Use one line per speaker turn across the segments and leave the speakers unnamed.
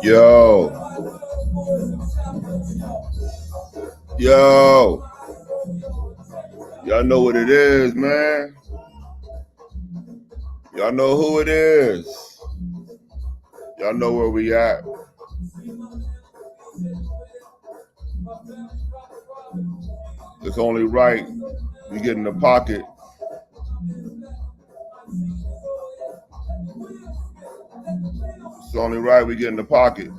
Yo. Yo. Y'all know what it is, man. Y'all know who it is. Y'all know where we at. It's only right we get in the pocket. It's only right we get in the pocket.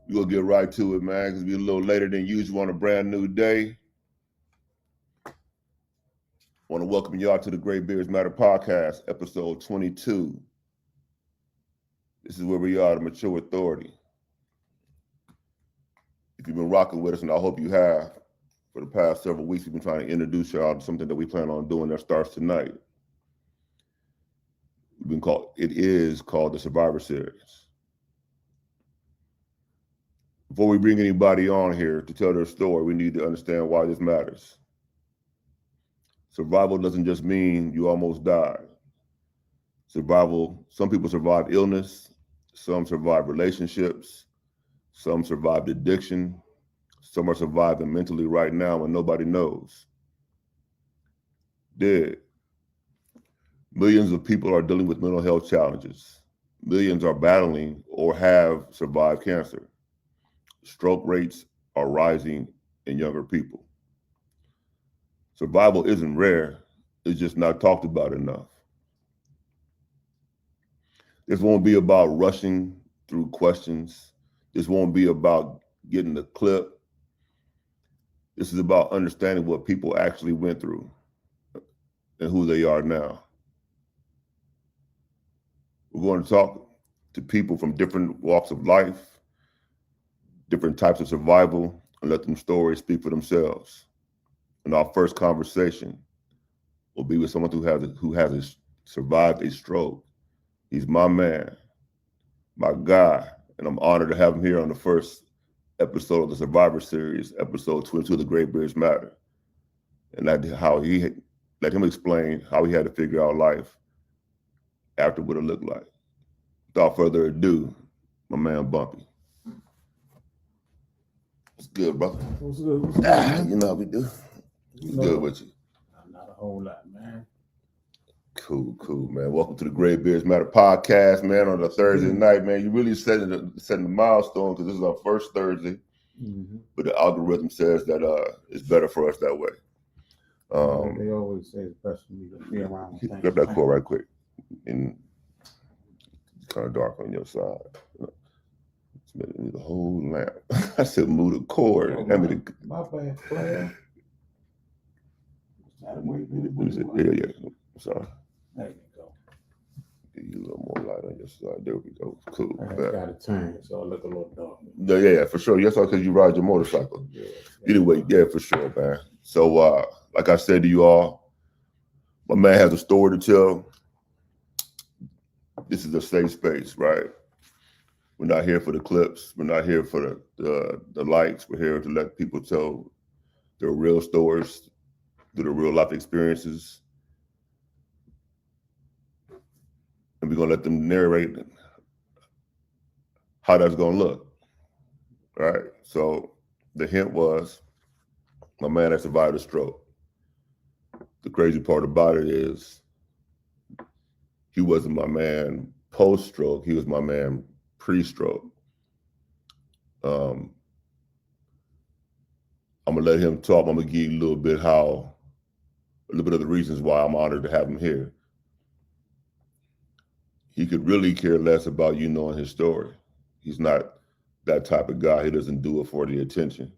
We'll get right to it, man, because we're a little later than usual on a brand new day. I want to welcome y'all to the Great Beards Matter podcast, episode 22. This is where we are, the mature authority. If you've been rocking with us, and I hope you have, for the past several weeks, we've been trying to introduce y'all to something that we plan on doing that starts tonight. It is called the Survivor Series. Before we bring anybody on here to tell their story, we need to understand why this matters. Survival doesn't just mean you almost died. Survival, some people survive illness, some survive relationships, some survived addiction, some are surviving mentally right now and nobody knows. Dead. Millions of people are dealing with mental health challenges. Millions are battling or have survived cancer. Stroke rates are rising in younger people. Survival isn't rare, it's just not talked about enough. This won't be about rushing through questions. This won't be about getting the clip. This is about understanding what people actually went through and who they are now. We're going to talk to people from different walks of life, different types of survival, and let them stories speak for themselves. And our first conversation will be with someone who has survived a stroke. He's my man, my guy, and I'm honored to have him here on the first episode of the Survivor Series, episode 22 of the Great Beards Matter. And let him explain how he had to figure out life after what it looked like. Without further ado, my man Bumpy. What's good, brother?
What's good? What's good,
you know how we do. What's good with you?
Not a whole lot, man.
Cool, man. Welcome to the Great Beards Matter podcast, man, on a Thursday night, man. You really setting the milestone because this is our first Thursday, but the algorithm says that it's better for us that way.
They always say it's best for me to be around.
Grab that cord right quick. And it's kind of dark on your side. Need the whole lamp. I said move the cord.
Oh, my bad, player.
Yeah. Sorry.
There you go.
Give you a little more light on your side. There we go. Cool.
I got to turn so I look a little dark.
Yeah, for sure. Yes, because you ride your motorcycle.
Yeah.
Anyway, yeah, for sure, man. So, like I said to you all, my man has a story to tell. This is a safe space, right? We're not here for the clips. We're not here for the likes. We're here to let people tell their real stories, their real life experiences. And we're going to let them narrate how that's going to look, right? So the hint was my man that survived a stroke. The crazy part about it is he wasn't my man post-stroke. He was my man pre-stroke. I'm going to let him talk. I'm going to give you a little bit of the reasons why I'm honored to have him here. He could really care less about you knowing his story. He's not that type of guy. He doesn't do it for the attention.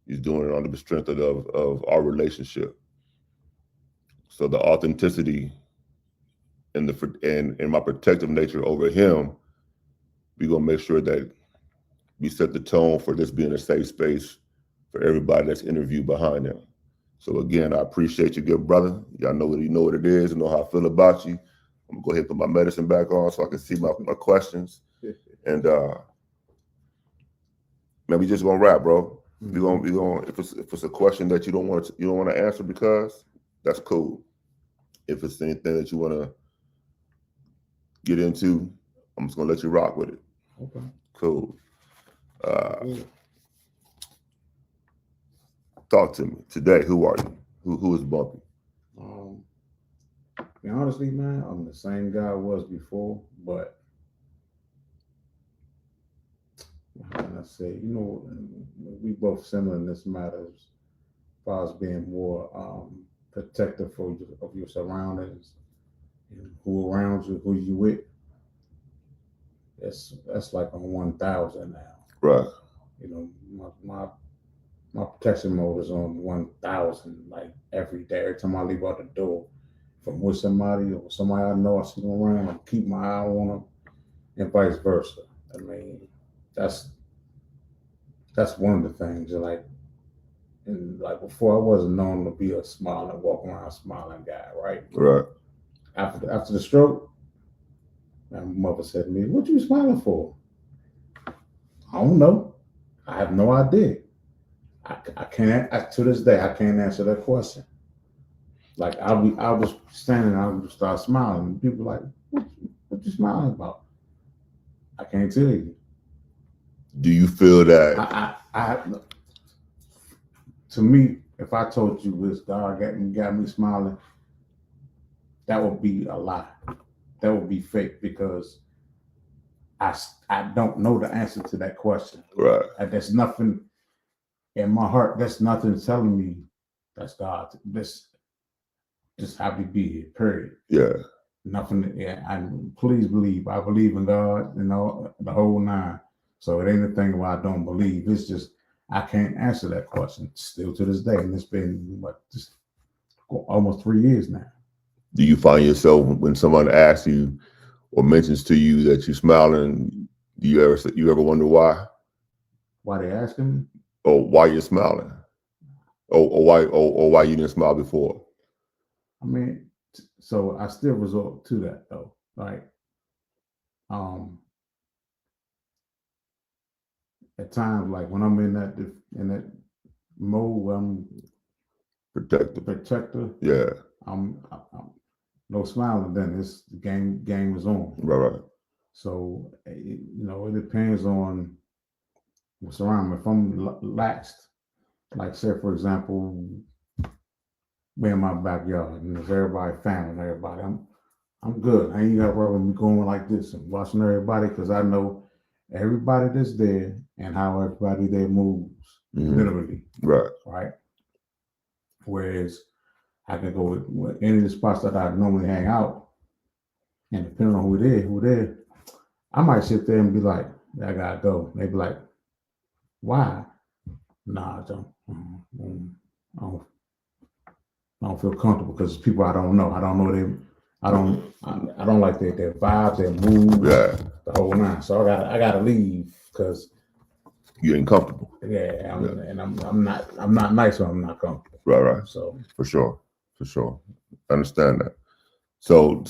He's doing it under the strength of our relationship. So the authenticity and my protective nature over him, we're gonna make sure that we set the tone for this being a safe space for everybody that's interviewed behind him. So again, I appreciate you, good brother. Y'all know what it is, and know how I feel about you. I'm gonna go ahead and put my medicine back on so I can see my questions. And man, we just gonna wrap, bro. We gonna if it's a question that you don't want to answer, because that's cool. If it's anything that you want to get into, I'm just gonna let you rock with it.
Okay.
Cool. Talk to me today. Who are you? Who is Bumpy?
Honestly, man, I'm the same guy I was before, but how can I say? We both similar in this matter as far as being more protective of your surroundings and who around you, who you with. That's like on 1,000 now.
Right.
My protection mode is on 1,000, like every day. Every time I leave out the door, if I'm with somebody or somebody I know I see them around, I keep my eye on them, and vice versa. I mean, that's one of the things. And before, I wasn't known to be a smiling, walk around smiling guy, right?
Right.
After the stroke, my mother said to me, "What you smiling for?" I don't know. I have no idea. I can't. To this day, I can't answer that question. Like I was standing, I would start smiling, and people like, "What you smiling about?" I can't tell you.
Do you feel that?
To me, if I told you this God got me smiling, that would be a lie. That would be fake, because I don't know the answer to that question.
Right.
There's nothing in my heart. That's nothing telling me that's God. This just happy to be here. Period.
Yeah.
Nothing. Yeah. And please believe. I believe in God. The whole nine. So it ain't a thing where I don't believe. It's just I can't answer that question still to this day, and it's been just almost 3 years now.
Do you find yourself, when someone asks you or mentions to you that you're smiling, do you ever wonder why?
Why they asking me?
Or why you're smiling? Or why you didn't smile before?
I mean, so I still resort to that though. Like, at times, like when I'm in that mode where I'm protector.
Yeah.
I'm no smiling. Then this game is on.
Right.
So it depends on what's around me. If I'm laxed, like say for example, we're in my backyard and there's everybody, family, and everybody, I'm good. I ain't got to worry about me going like this and watching everybody, because I know everybody that's there and how everybody there moves, literally. Right. Whereas I can go with any of the spots that I normally hang out, and depending on who there, I might sit there and be like, I gotta go. They be like, why? Nah, I don't feel comfortable, because it's people I don't know. I don't know them. I don't like their vibes, their mood, the whole nine. So I gotta leave, because
you ain't comfortable.
Yeah, and I'm not nice when I'm not comfortable.
Right.
So
for sure. I understand that. So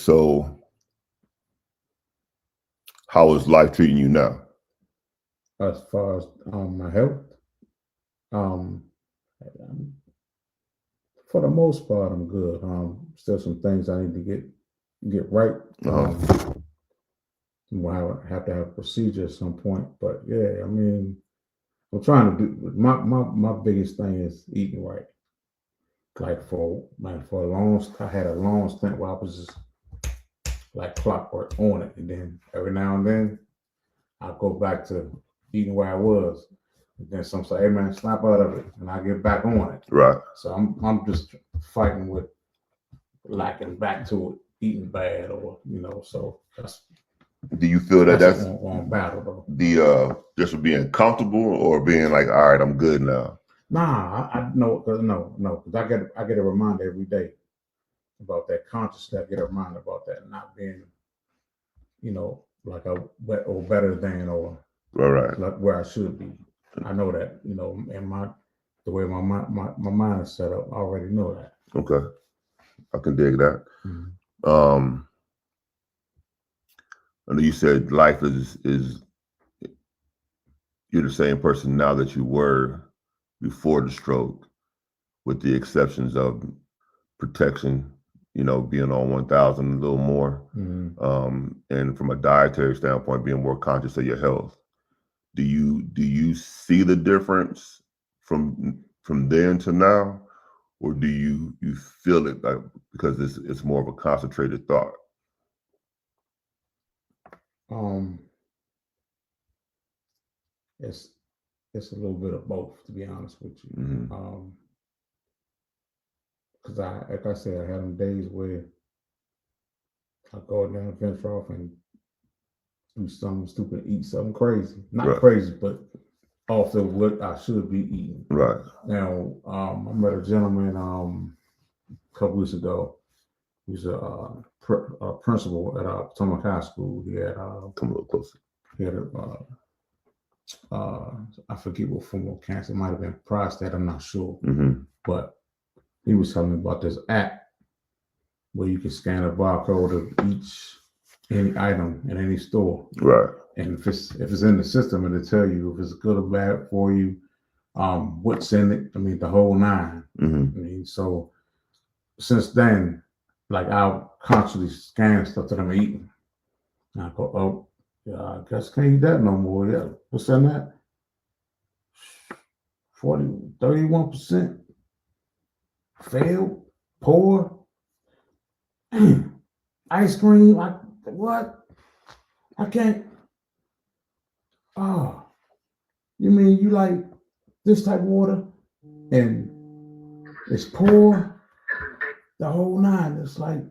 how is life treating you now?
As far as my health, for the most part, I'm good. Still some things I need to get right. We'll have to have a procedure at some point. But yeah, I mean, I'm trying to do my biggest thing is eating right. Like for I had a long stint where I was just like clockwork on it, and then every now and then I'll go back to eating where I was. And then some say, "Hey man, snap out of it," and I get back on it.
Right.
So I'm just fighting with lacking back to it, eating bad, or so that's.
Do you feel that's
on battle though?
The just being comfortable, or being like, all right, I'm good now?
Nah, I know, because I get a reminder every day. about that conscious step, get her mind about that, not being, like a or better than or
Right.
like where I should be. I know that, and the way my mind is set up, I already know that.
Okay. I can dig that.
Mm-hmm.
I know you said life is you're the same person now that you were before the stroke, with the exceptions of protection, being on 1,000 a little more, and from a dietary standpoint, being more conscious of your health. Do you see the difference from then to now, or do you feel it like, because it's more of a concentrated thought?
Um, it's it's a little bit of both, to be honest with you.
Mm-hmm.
Because like I said, I had them days where I go down, venture off, and do something stupid, eat something crazy. Not
Right.
crazy, but off of what I should be eating.
Right.
Now, I met a gentleman a couple weeks ago. He's a principal at Potomac High School. He had
Come a little closer.
he had I forget what form of cancer. It might have been prostate. I'm not sure,
Mm-hmm.
but he was telling me about this app where you can scan a barcode of any item in any store.
Right.
And if it's in the system, it'll tell you if it's good or bad for you, what's in it. I mean, the whole nine.
Mm-hmm.
I mean, so since then, like I'll constantly scan stuff that I'm eating. And I go, oh, yeah, I guess can't eat that no more. Yeah, what's in that? 31% failed, poor, ice cream. What? I can't. Oh, you mean you like this type of water and it's poor, the whole nine. It's like,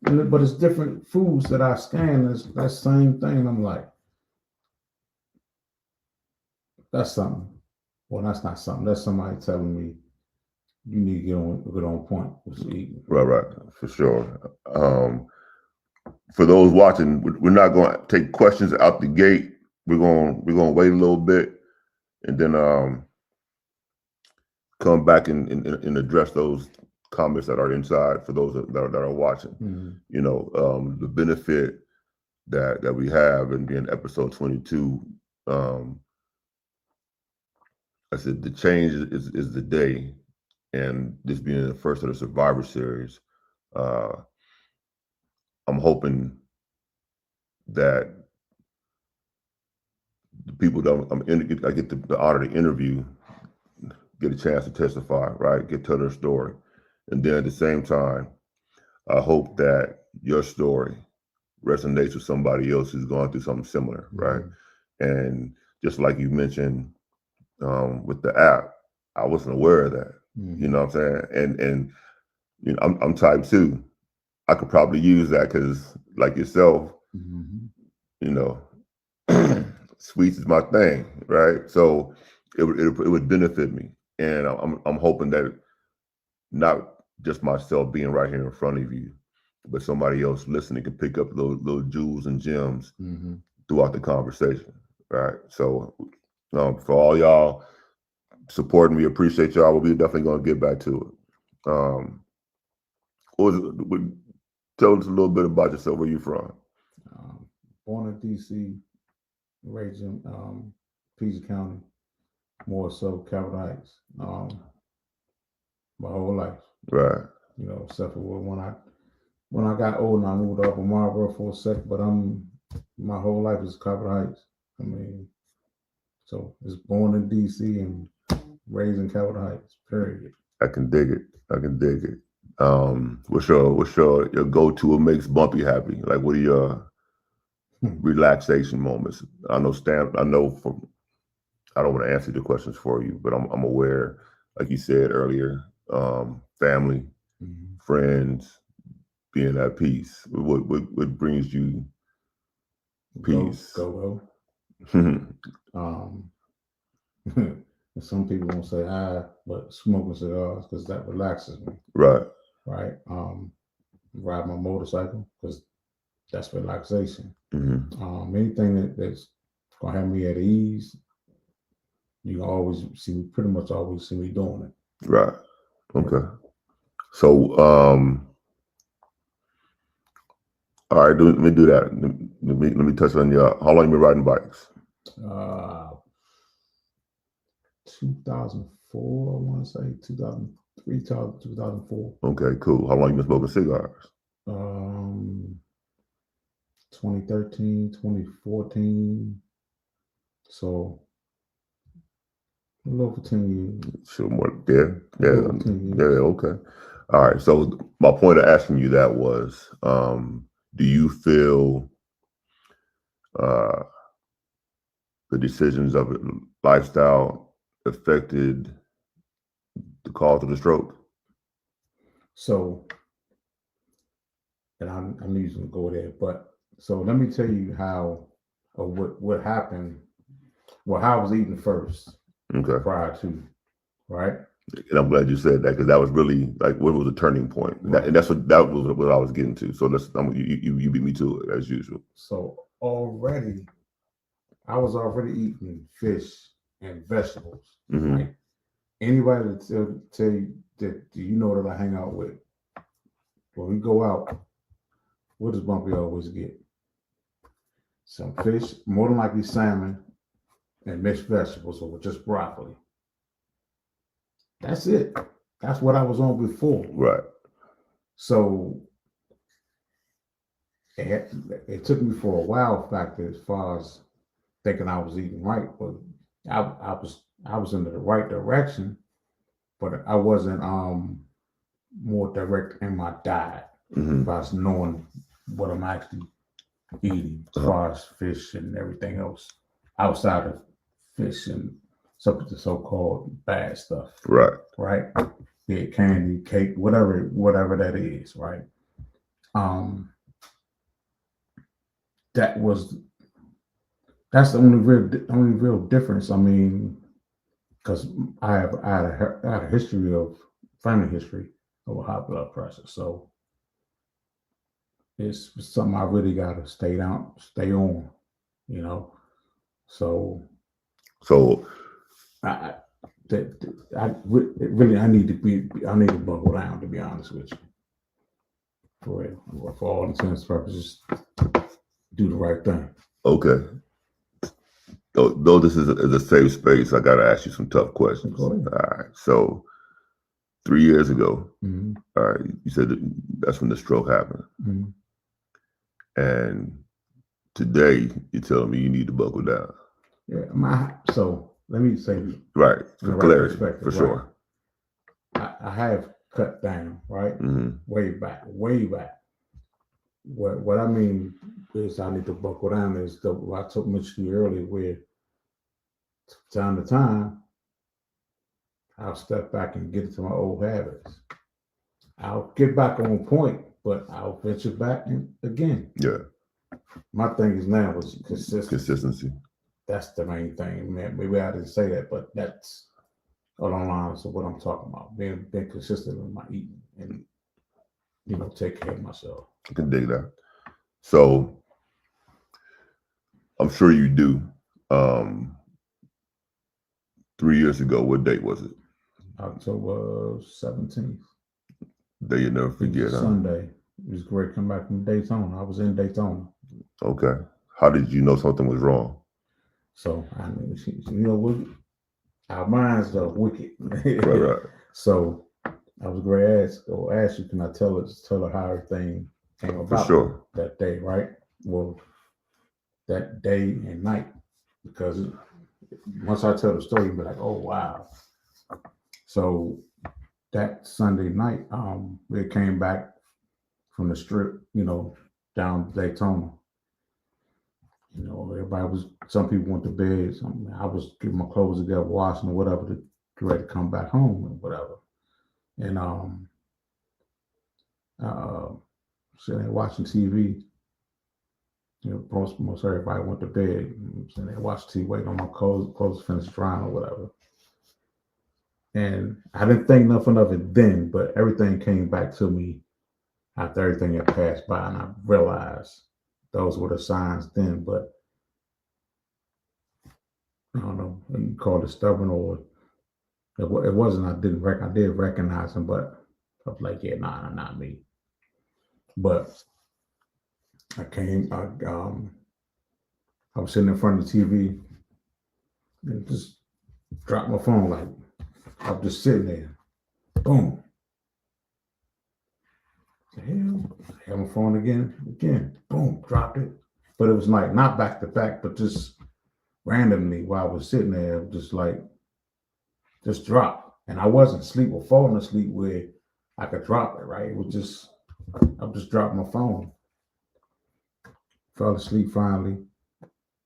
but it's different foods that I scan. It's that same thing. I'm like, that's something. Well, that's not something. That's somebody telling me you need to get on point with eating.
Right, for sure. For those watching, we're not going to take questions out the gate. We're going to wait a little bit, and then come back and address those comments that are inside for those that are watching.
Mm-hmm.
The benefit that we have in being episode 22. I said the change is the day, and this being the first of the Survivor Series, I'm hoping that the people that I get the honor to interview get a chance to testify, right? Tell their story, and then at the same time, I hope that your story resonates with somebody else who's going through something similar, right?
Mm-hmm.
And just like you mentioned with the app, I wasn't aware of that.
Mm-hmm.
You know what I'm saying? And I'm type 2. I could probably use that because, like yourself, sweets is my thing, right? So it would benefit me, and I'm hoping that not just myself being right here in front of you, but somebody else listening can pick up little jewels and gems throughout the conversation, right? So for all y'all supporting me, appreciate y'all. We'll be definitely going to get back to it. Tell us a little bit about yourself. Where you from?
Born in D.C., raised in PG County, more so Capitol Heights, my whole life.
Right.
Except for when I got old and I moved up to Marlboro for a second, but my whole life is Capitol Heights. I mean, so it's born in D.C. and raised in Capitol Heights. Period.
I can dig it. What's your go-to? What makes Bumpy happy? Like, what are your relaxation moments? I know I don't want to answer the questions for you, but I'm aware, like you said earlier, family, friends, being at peace. What brings you peace?
Go. Some people won't say but smoking cigars because that relaxes me.
Right.
right? Ride my motorcycle because that's relaxation. Anything that's gonna have me at ease, you can always see me, pretty much always see me doing it.
Right. Okay. So, all right, let me do that. Let me touch on your. How long you been riding bikes?
2004, I want to say 2003, 2004.
Okay, cool. How long you been smoking cigars?
2013, 2014. So a little over 10 years.
Sure, more. Yeah.
Over 10 years.
Yeah. Okay. All right. So my point of asking you that was, do you feel the decisions of lifestyle affected the cause of the stroke?
So, and I'm usually going to go there, but so let me tell you how or what happened. Well, how I was eating first.
Okay.
Prior to, right?
And I'm glad you said that because that was really like what was the turning point, right. And that was what I was getting to. So you beat me to it as usual.
So already, I was already eating fish and vegetables. Right? Anybody that tell you that you know that I hang out with, when we go out, what does Bumpy always get? Some fish, more than likely salmon, and mixed vegetables, or just broccoli. That's it. That's what I was on before.
Right.
So it took me for a while factor as far as thinking I was eating right, but I was in the right direction, but I wasn't more direct in my diet as far as knowing what I'm actually eating as far as fish and everything else outside of fish and some of the so-called bad stuff.
Right.
Right. Be it candy, cake, whatever that is, right? That's the only real difference. I mean, because I had a history of family history of a high blood pressure, so it's something I really got to stay on, you know. So I need to buckle down, to be honest with you, for all intents and purposes, do the right thing.
Okay. Though this is a safe space, I got to ask you some tough questions. All right. So 3 years ago, all right, you said that's when the stroke happened. And today, you're telling me you need to buckle down.
Yeah. So let me say,
right, for clarity, for sure.
I have cut down, right? Way back. What I mean is I need to buckle down is what I took mentioned to you earlier, where time to time I'll step back and get into my old habits. I'll get back on point, but I'll venture back again.
Yeah.
My thing is now is
consistency.
That's the main thing, man. Maybe I didn't say that, but that's along the lines of what I'm talking about. Being consistent with my eating and take care of myself.
I can dig that. So I'm sure you do. 3 years ago, what date was it?
October 17th.
Day you never forget, huh?
Sunday. It was great coming back from Daytona. I was in Daytona.
Okay. How did you know something was wrong?
So, I mean, our minds are wicked.
Right.
So, I was going to ask you, can I tell her how everything came about?
For sure.
That day, right? Well, that day and night, because once I tell the story, you'll be like, oh, wow. So, that Sunday night, we came back from the strip, down Daytona. Some people went to bed. I was getting my clothes together, washing or whatever, to get ready to come back home or whatever. And sitting there watching TV. Most everybody went to bed. Sitting there watching TV, waiting on my clothes to finish drying or whatever. And I didn't think nothing of it then, but everything came back to me after everything had passed by, and I realized those were the signs then. But I don't know, you call it stubborn or it wasn't. I did recognize him, but I was like, yeah, nah, not me. But I came, I was sitting in front of the TV and just dropped my phone. Like I was just sitting there, boom. The hell, I had my phone again, boom, dropped it. But it was like not back to back, but just randomly while I was sitting there, just drop. And I wasn't asleep or falling asleep where I could drop it, right? It was just, I just dropped my phone. Fell asleep finally,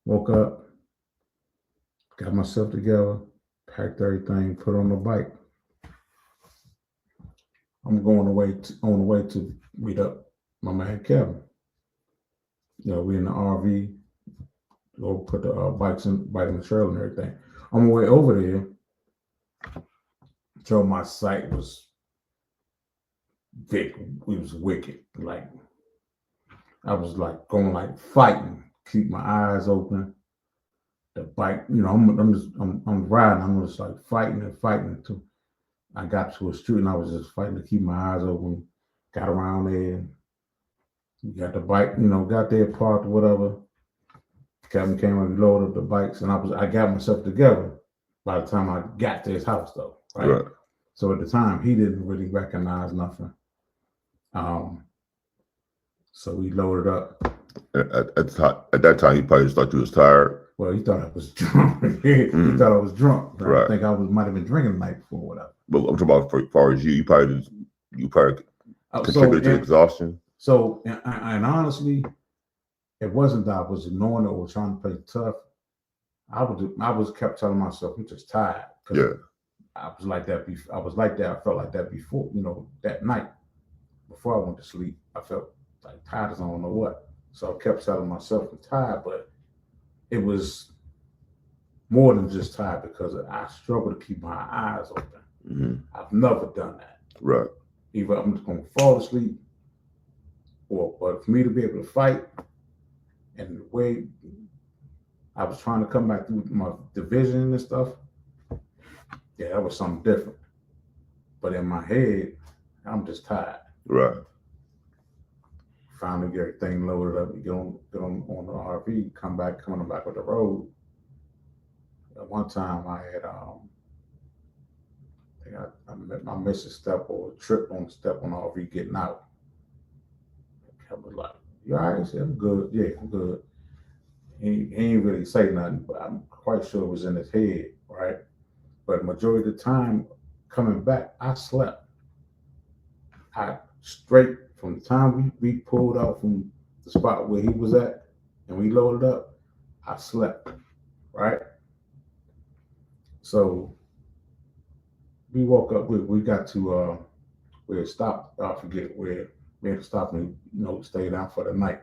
woke up, got myself together, packed everything, put on the bike. I'm going on the way to meet up my man Kevin. You know, we in the RV, go put the bike in the trailer and everything. On my way over there, so my sight was wicked. Like I was like going like fighting, keep my eyes open. The bike, you know, I'm riding. I'm just like fighting until I got to a street, and I was just fighting to keep my eyes open. Got around there, got the bike, you know, got there parked or whatever. Kevin came and loaded up the bikes, and I got myself together by the time I got to his house, though. Right. So at the time, he didn't really recognize nothing. So we loaded up.
At that time, he probably just thought you was tired.
Well, he thought I was drunk. He thought I was drunk. Right. I think might have been drinking the night before, or whatever.
But I'm talking about as far as you probably contributed to exhaustion.
So, and honestly, it wasn't that I was ignoring it or trying to play tough. I was kept telling myself I'm just tired.
Yeah.
I was like that. I felt like that before. You know, that night before I went to sleep, I felt like tired as I don't know what. So I kept telling myself I'm tired, but it was more than just tired because I struggle to keep my eyes open.
Mm-hmm.
I've never done that.
Right.
Either I'm just going to fall asleep, but for me to be able to fight, and the way I was trying to come back through my division and stuff, yeah, that was something different. But in my head, I'm just tired.
Right.
Finally get everything loaded up, get on the RV, coming back with the road. At one time I had I missed a step or a trip on the step on the RV getting out. I was like, "You all right?" I said, "I'm good." Yeah, I'm good. He ain't really say nothing, but I'm quite sure it was in his head, right? But majority of the time coming back, I slept. I straight from the time we pulled out from the spot where he was at and we loaded up, I slept, right? So we woke up, we got to where it stopped, I forget where we had to stop and, you know, stay down for the night,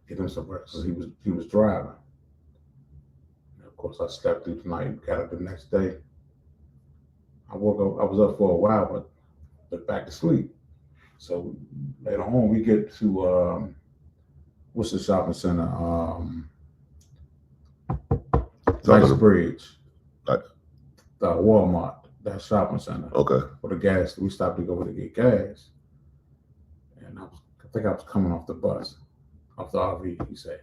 get him some breakfast. He was driving. And of course I slept through the night, got up the next day. I woke up, I was up for a while, but back to sleep. So later on, we get to what's the shopping center? Bridge, Walmart, that shopping center.
Okay.
For the gas, we stopped to go to get gas, and I think I was coming off the bus, off the RV. He said,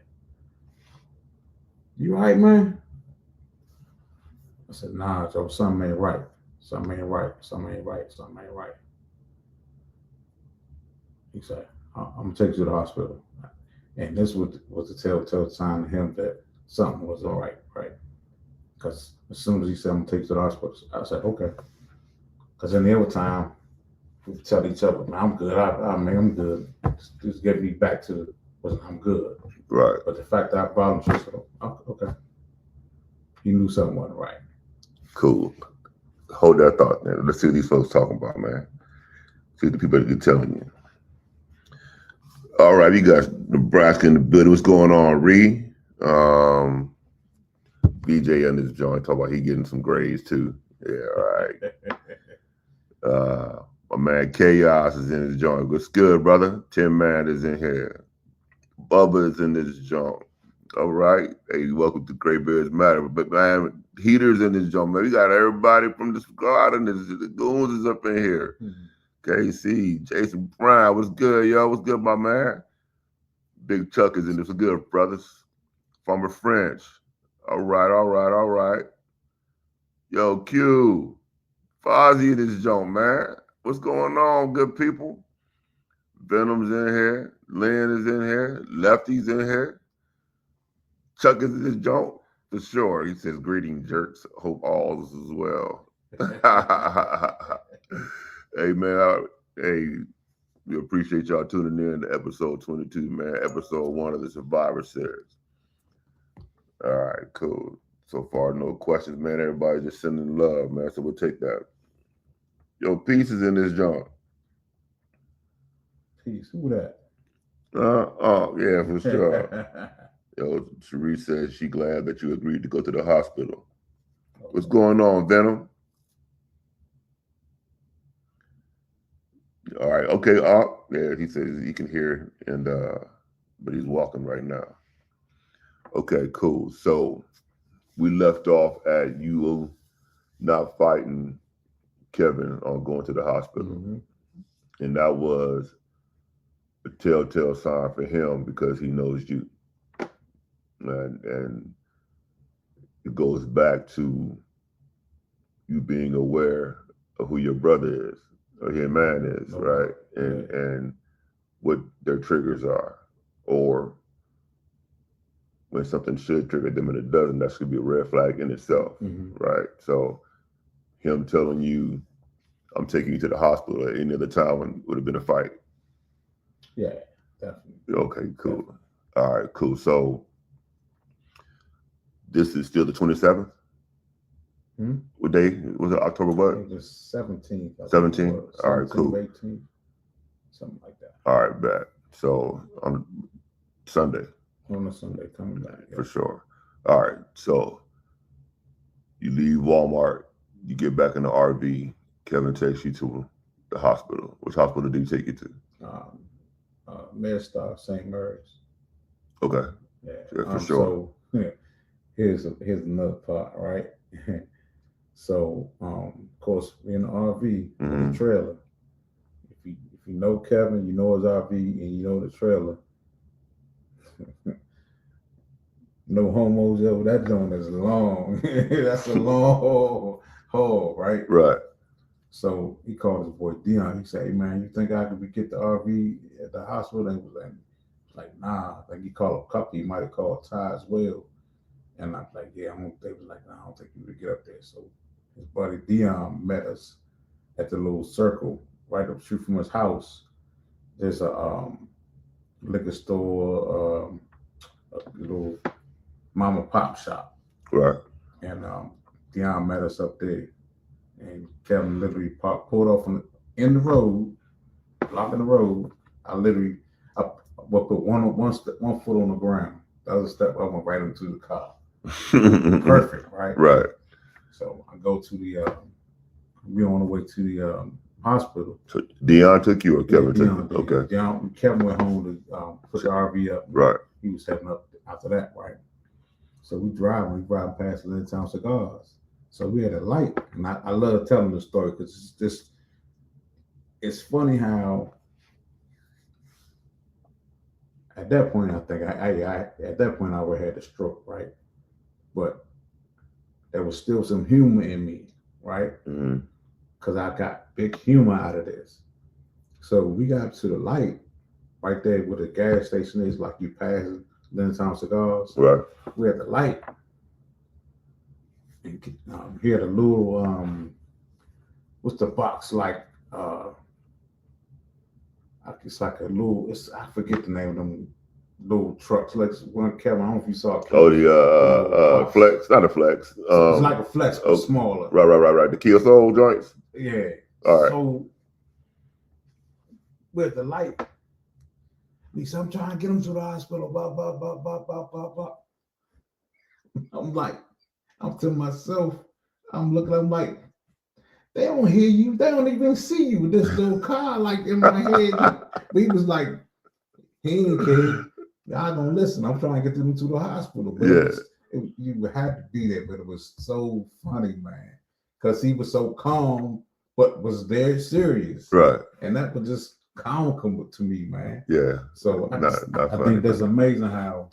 "You right, man?" I said, "Nah, Joe, something ain't right. Something ain't right. Something ain't right. Something ain't right." He said, "I'm gonna take you to the hospital," and this was the telltale sign to him that something was all right, right? Because as soon as he said, "I'm gonna take you to the hospital," I said, "Okay." Because in the other time, we tell each other, "Man, I'm good. I'm good. Just get me back to I'm good."
Right.
But the fact that I volunteered, so okay, he knew something wasn't right.
Cool. Hold that thought, man. Let's see what these folks talking about, man. See what the people are telling you. All right, you got Nebraska in the building. What's going on, Ree? BJ on this joint talk about he getting some grades too. Yeah, right. My man Chaos is in his joint. What's good, brother? Tim Man is in here. Bubba is in this joint. All right. Hey, welcome to Great Bears Matter. But man, Heater's in this joint, man. We got everybody from the squad and the goons is up in here. KC, Jason Brown, what's good, yo? What's good, my man? Big Chuck is in this. What's good, brothers? Farmer French. All right. Yo, Q. Fozzie in this joint, man. What's going on, good people? Venom's in here. Lynn is in here. Lefty's in here. Chuck is in this joint. For sure. He says, greeting jerks. Hope all is well. Hey, man. Hey, we appreciate y'all tuning in to episode 22, man. Episode 1 of the Survivor Series. All right, cool. So far, no questions, man. Everybody just sending love, man. So we'll take that. Yo, Peace is in this joint.
Peace. Who that?
Yeah, for sure. Yo, Cherie says she glad that you agreed to go to the hospital. What's going on, Venom? All right, okay. Yeah, he says he can hear, and but he's walking right now. Okay, cool. So we left off at you not fighting Kevin on going to the hospital, and that was a telltale sign for him because he knows you, and it goes back to you being aware of who your brother is or your man is, right? And what their triggers are, or when something should trigger them and it doesn't, that should be a red flag in itself, right? So him telling you, I'm taking you to the hospital at any other time would have been a fight.
Yeah, definitely.
Okay, cool. Definitely. All right, cool. So this is still the 27th? What day? Was it October what?
I think it was 17th.
17th? All right, cool.
18th, something like that.
All right, bet. So on Sunday.
On a Sunday, coming back.
For sure. All right, so you leave Walmart, you get back in the RV, Kevin takes you to the hospital. Which hospital did he take you to?
MedStar, St. Mary's.
Okay.
Yeah,
for sure.
So here's another part, right? So of course, we're in the RV, the trailer. If you know Kevin, you know his RV, and you know the trailer. No homos over that joint is long. That's a long haul, right?
Right.
So he called his boy Dion. He said, "Hey man, you think I could get the RV at the hospital?" And he was like, "Nah." Like he called a couple. He might have called Ty as well. And I'm like, "Yeah." They was like, "Nah, I don't think you would get up there." So his buddy Dion met us at the little circle right up the street from his house. There's a liquor store, a little mom and pop shop.
Right.
And Dion met us up there. And Kevin literally pulled off in the road, blocking the road. I put one foot on the ground. The other step, I went right into the car. Perfect, right?
Right.
So I go to we're on the way to the hospital.
So Dion took you or Kevin took you? Okay.
Kevin went home to put the RV up.
Right.
He was heading up after that, right? So we drive past the Town Cigars. So we had a light, and I love telling the story because it's funny how at that point I think I at that point I already had a stroke, right? But there was still some humor in me, right? Because I got big humor out of this. So we got to the light right there where the gas station is, like you pass Town Cigars.
Right.
We had the light. And he had a little what's the box like? It's like a little. I forget the name of them little trucks. Like one, Kevin, I don't know if you saw it.
Oh, the Flex, not a Flex.
It's like a Flex, but smaller.
Right. The Kia Soul joints.
Yeah.
All right.
So with the light, he said, "I'm trying to get him to the hospital." Blah blah blah blah blah blah blah. I'm to myself. I'm looking. I'm like, they don't hear you. They don't even see you. This little car, like in my head, he was like, he didn't care. Y'all gonna listen. I'm trying to get them to the hospital, but
Yeah.
you had to be there. But it was so funny, man, because he was so calm, but was very serious,
Right.
and that was just comical to me, man.
Yeah.
So
Not
I
funny,
think that's
but
amazing how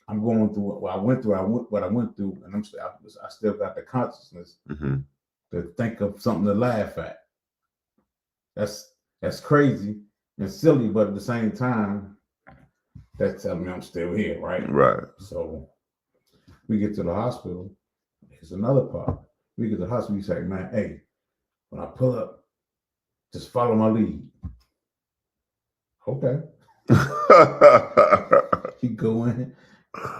I'm going through what I went through. What I went through, and I still got the consciousness
mhm.
to think of something to laugh at. That's crazy and silly, but at the same time, that's telling me I'm still here, right?
Right.
So we get to the hospital. Here's another part. We get to the hospital. You say, man, hey, when I pull up, just follow my lead. Okay. He go in.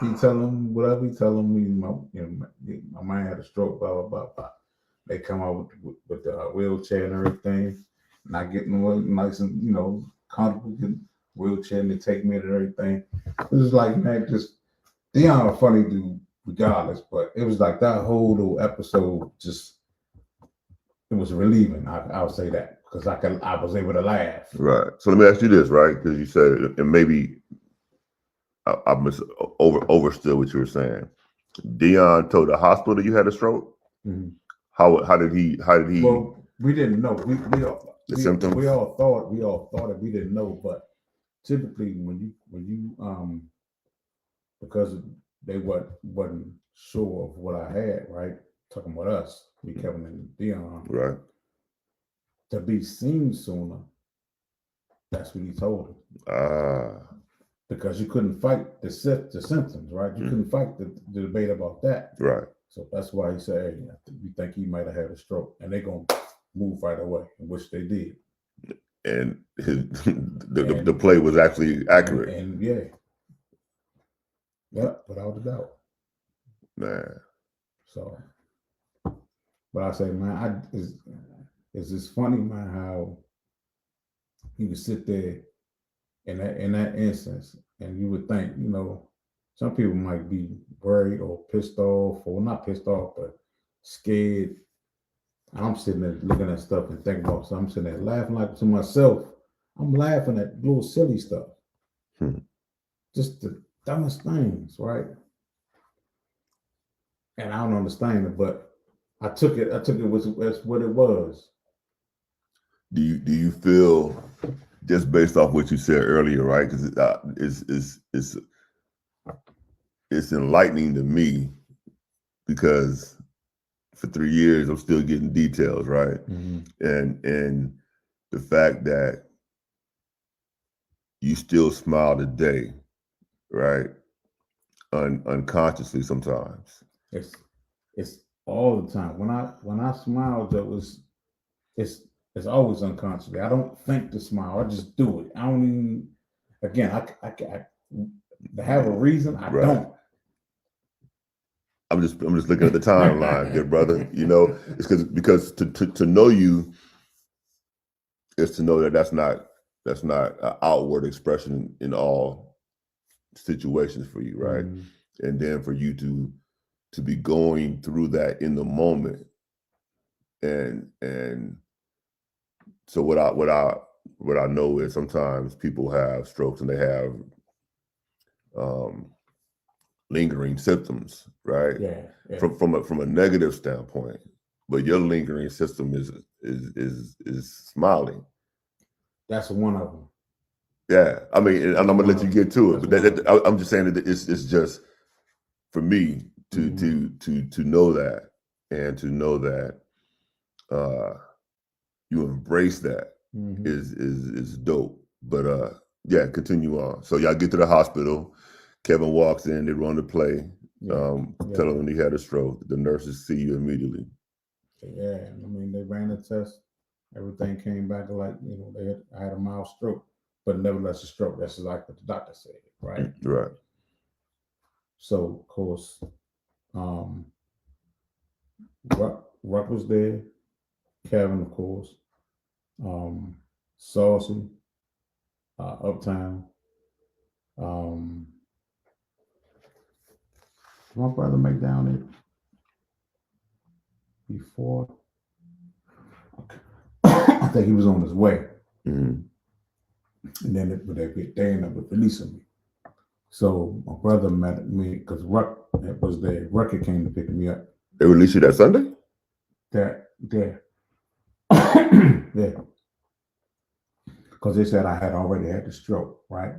He tell him whatever he tell him. My man had a stroke. Blah blah blah blah. They come out with the wheelchair and everything. Not getting nice and comfortable wheelchair, and they take me and everything. It was like, man, just Dion a funny dude regardless, but it was like that whole little episode just it was relieving. I'll say that because I was able to laugh.
Right. So let me ask you this, right? Because you said, and maybe I overstood what you were saying. Dion told the hospital you had a stroke.
Mm-hmm.
How did he?
Well, we didn't know.
Symptoms.
We all thought it. We didn't know, but typically when you because they wasn't sure of what I had, right? Talking about us, we Kevin and Dion,
Right.
to be seen sooner. That's what he told him. Because you couldn't fight the symptoms, right? You couldn't fight the debate about that.
Right.
So that's why he said, hey, we think he might have had a stroke. And they're going to move right away, which they did.
And the play was actually accurate.
And yeah. Yep, without a doubt.
Man.
So, but I say, man, it's just funny, man, how you would sit there in that instance, and you would think, some people might be worried or pissed off, or not pissed off, but scared. I'm sitting there looking at stuff and thinking about. So I'm sitting there laughing like to myself. I'm laughing at little silly stuff, just the dumbest things, right? And I don't understand it, but I took it as what it was.
Do you feel, just based off what you said earlier, right? Because it's enlightening to me, because for 3 years I'm still getting details, right?
Mm-hmm.
And the fact that you still smile today, right? Unconsciously sometimes.
It's all the time. When I smile, it's always unconsciously. I don't think to smile. I just do it. I don't even. Again, I to have a reason. I
Right.
don't.
I'm just looking at the timeline, good brother. It's because to know you is to know that that's not an outward expression in all situations for you, right?
Mm-hmm.
And then for you to be going through that in the moment, and so what I know is sometimes people have strokes and they have lingering symptoms, right?
Yeah.
From a negative standpoint, but your lingering system is smiling.
That's one of them.
Yeah, I mean, and I'm gonna let you get to it, but I'm just saying that it's just for me to know that, and to know that you embrace that is dope. But yeah, continue on. So y'all get to the hospital. Kevin walks in. They run the play. Tell him he had a stroke. The nurses see you immediately.
Yeah, I mean, they ran the test. Everything came back like I had a mild stroke, but nevertheless a stroke. That's like what the doctor said, right?
Right.
So of course, Ruck was there. Kevin, of course. Saucy, Uptown. My brother McDown before. think he was on his way.
Mm-hmm.
And then they ended up releasing me. So my brother met me because Ruck was there. Rucker came to pick me up.
They released you that Sunday?
There. Yeah. Because they said I had already had the stroke, right?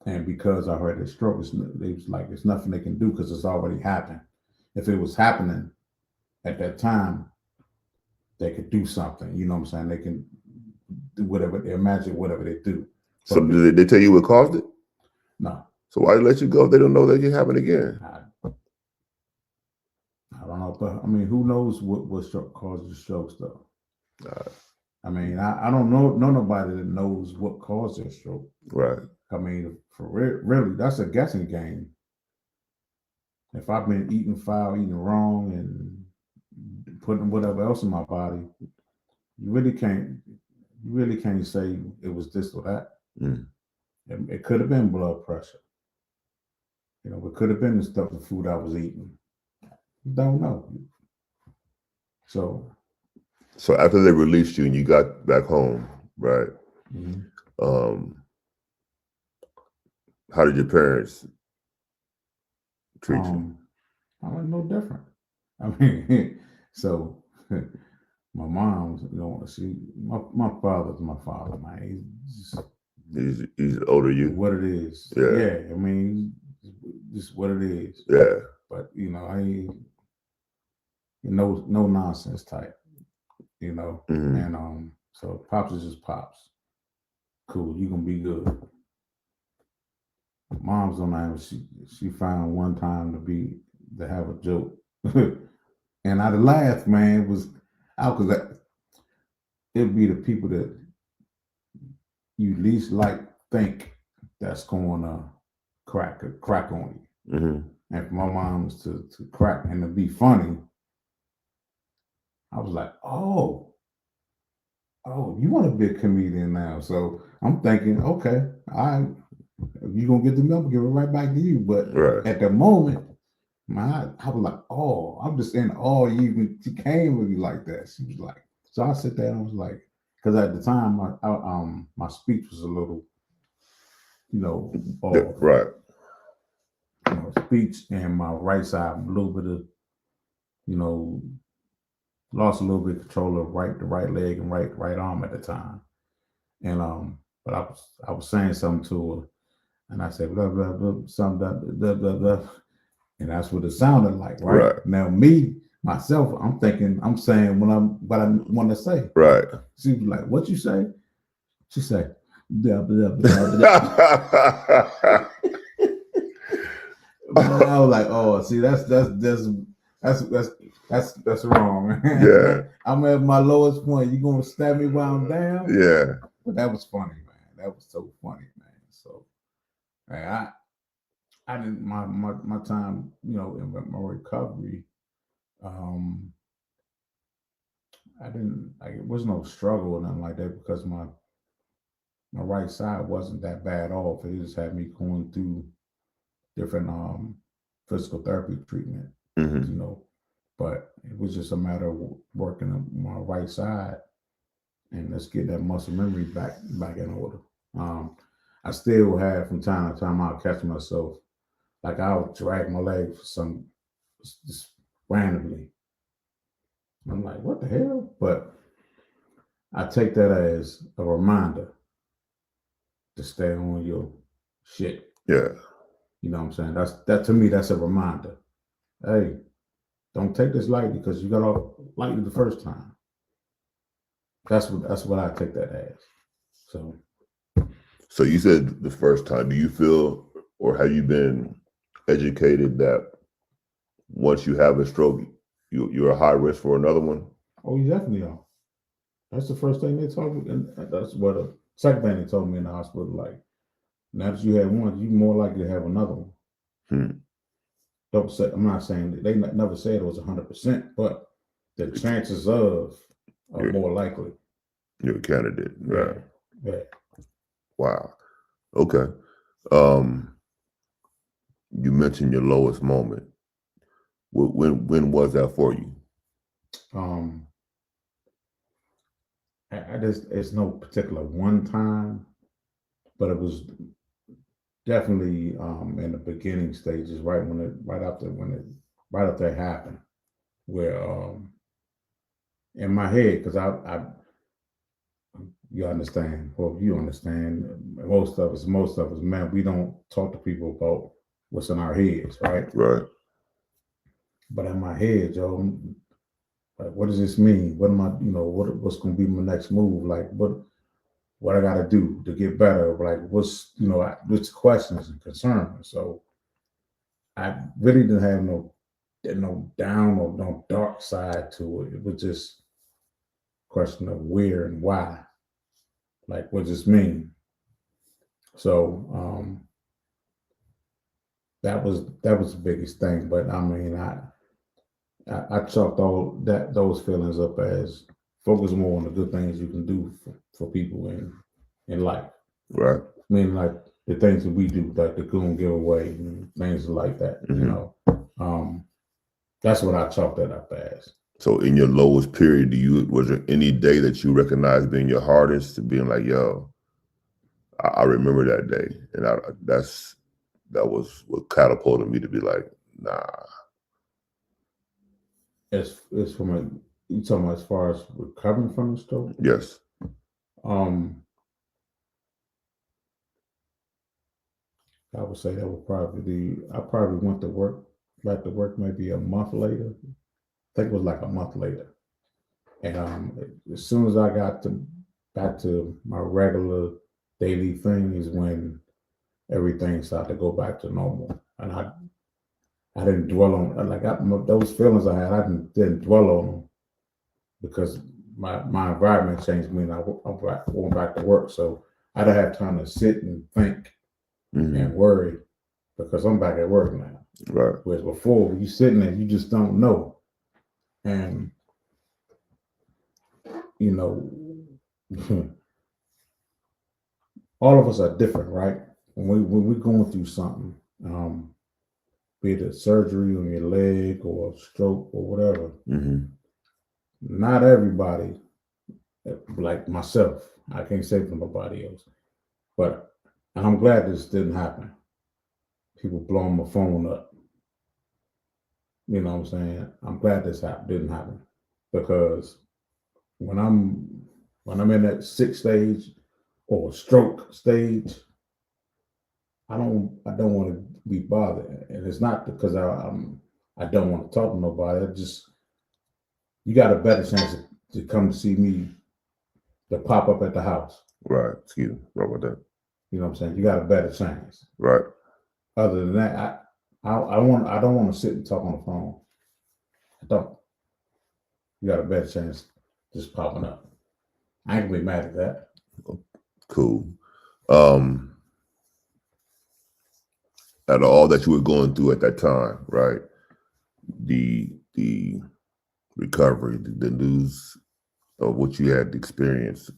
And because I had the stroke, they was like, there's nothing they can do because it's already happened. If it was happening at that time, they could do something. You know what I'm saying? They can do whatever they imagine, whatever they do.
So did they tell you what caused it?
No.
So why let you go if they don't know that it can happen again?
I don't know, but I mean, who knows what stroke causes the strokes though? I mean, I don't know nobody that knows what caused their stroke.
Right.
I mean, for really, that's a guessing game. If I've been eating foul, eating wrong, and putting whatever else in my body, you really can't say it was this or that.
Mm.
It could have been blood pressure. You know, it could have been the stuff, the food I was eating. You don't know. So
after they released you and you got back home, right?
Mm-hmm.
How did your parents treat you?
I was no different. I mean, so my mom's, my father's my father, man.
He's older than you.
What it is.
Yeah.
I mean, just what it is.
Yeah.
But no nonsense type.
Mm-hmm.
And so pops is just pops. Cool, you gonna be good. Mom's on that. She found one time to have a joke, and I'd laugh, man. It was out because it'd be the people that you least think that's going to crack on you.
Mm-hmm.
And for my mom was to crack and to be funny, I was like, oh, you want to be a comedian now? So I'm thinking, okay, you gonna get the milk, give it right back to you. But at the moment, I was like, oh, I'm just in awe. She came with me like that. She was like, so I sit there and I was like, because at the time my speech was a little, off.
Right.
Speech and my right side, a little bit of, lost a little bit of control of the right leg and right arm at the time. And but I was saying something to her, and I said blah blah blah, something blah blah blah, and that's what it sounded like. Right. Now myself, I'm thinking I'm saying what I want to say.
Right.
She was like, "What you say?" She said, blah blah blah blah. I was like, "Oh, see, that's wrong."
Yeah.
I'm at my lowest point. You gonna stab me while I'm down?
Yeah.
But that was funny, man. That was so funny, man. So, man, I didn't my time, in my recovery. I didn't it was no struggle or nothing like that because my right side wasn't that bad off. It just had me going through different physical therapy treatment,
Mm-hmm.
But it was just a matter of working on my right side and let's get that muscle memory back in order. I still have from time to time I'll catch myself like I'll drag my leg for just randomly. I'm like, what the hell? But I take that as a reminder to stay on your shit.
Yeah.
You know what I'm saying? That to me, that's a reminder. Hey, don't take this lightly because you got off lightly the first time. That's what I take that as.
So you said the first time. Do you feel, or have you been educated that once you have a stroke, you're a high risk for another one?
Oh, you definitely are. That's the first thing they told me, and that's what the second thing they told me in the hospital. Like, now that you had one, you're more likely to have another one. Don't say. I'm not saying that they never said it was 100%, but the chances of are more likely.
You're a candidate, right?
Yeah.
Wow. Okay. You mentioned your lowest moment. When was that for you?
I just it's no particular one time, but it was definitely in the beginning stages, right after it happened, where in my head, because I you understand, well, you understand, most of us, man, we don't talk to people about what's in our heads, right?
Right.
But in my head, Joe, like, what does this mean? What am I, what's going to be my next move? Like, what I got to do to get better? Like, what's questions and concerns? So I really didn't have no down or no dark side to it. It was just a question of where and why. Like, what does this mean? So that was the biggest thing. But I mean, I chalked all those feelings up as focus more on the good things you can do for people in life.
Right.
I mean, like the things that we do, like the goon giveaway and things like that. Um, that's what I chalked that up as.
So in your lowest period, was there any day that you recognized being your hardest, to being like, yo, I remember that day, and that was what catapulted me to be like, nah.
It's from you talking about as far as recovering from the stroke?
Yes.
I would say that would probably be. I probably went to work, back to work, maybe a month later. I think it was like a month later, and as soon as I got back to my regular daily thing is when everything started to go back to normal, and I didn't dwell on like those feelings I had. I didn't dwell on them because my environment changed me, and I went back to work. So I didn't have time to sit and think and worry because I'm back at work now.
Right.
Whereas before, when you sitting there, you just don't know, and you know, all of us are different, right? When we're going through something, be it a surgery on your leg or a stroke or whatever, not everybody, like myself, I can't say for nobody else, but and I'm glad this didn't happen. People blowing my phone up. You know what I'm saying? I'm glad this didn't happen because when I'm in that sick stage or stroke stage, I don't want to be bothered, and it's not because I don't want to talk to nobody. I just you got a better chance to come see me to pop up at the house.
Right. Excuse me. Right with that.
You know what I'm saying? You got a better chance.
Right.
Other than that, I don't want to sit and talk on the phone. I don't. You got a better chance just popping up. I ain't gonna be mad at that.
Cool. Out of all that you were going through at that time, right? The recovery, the news of what you had experienced,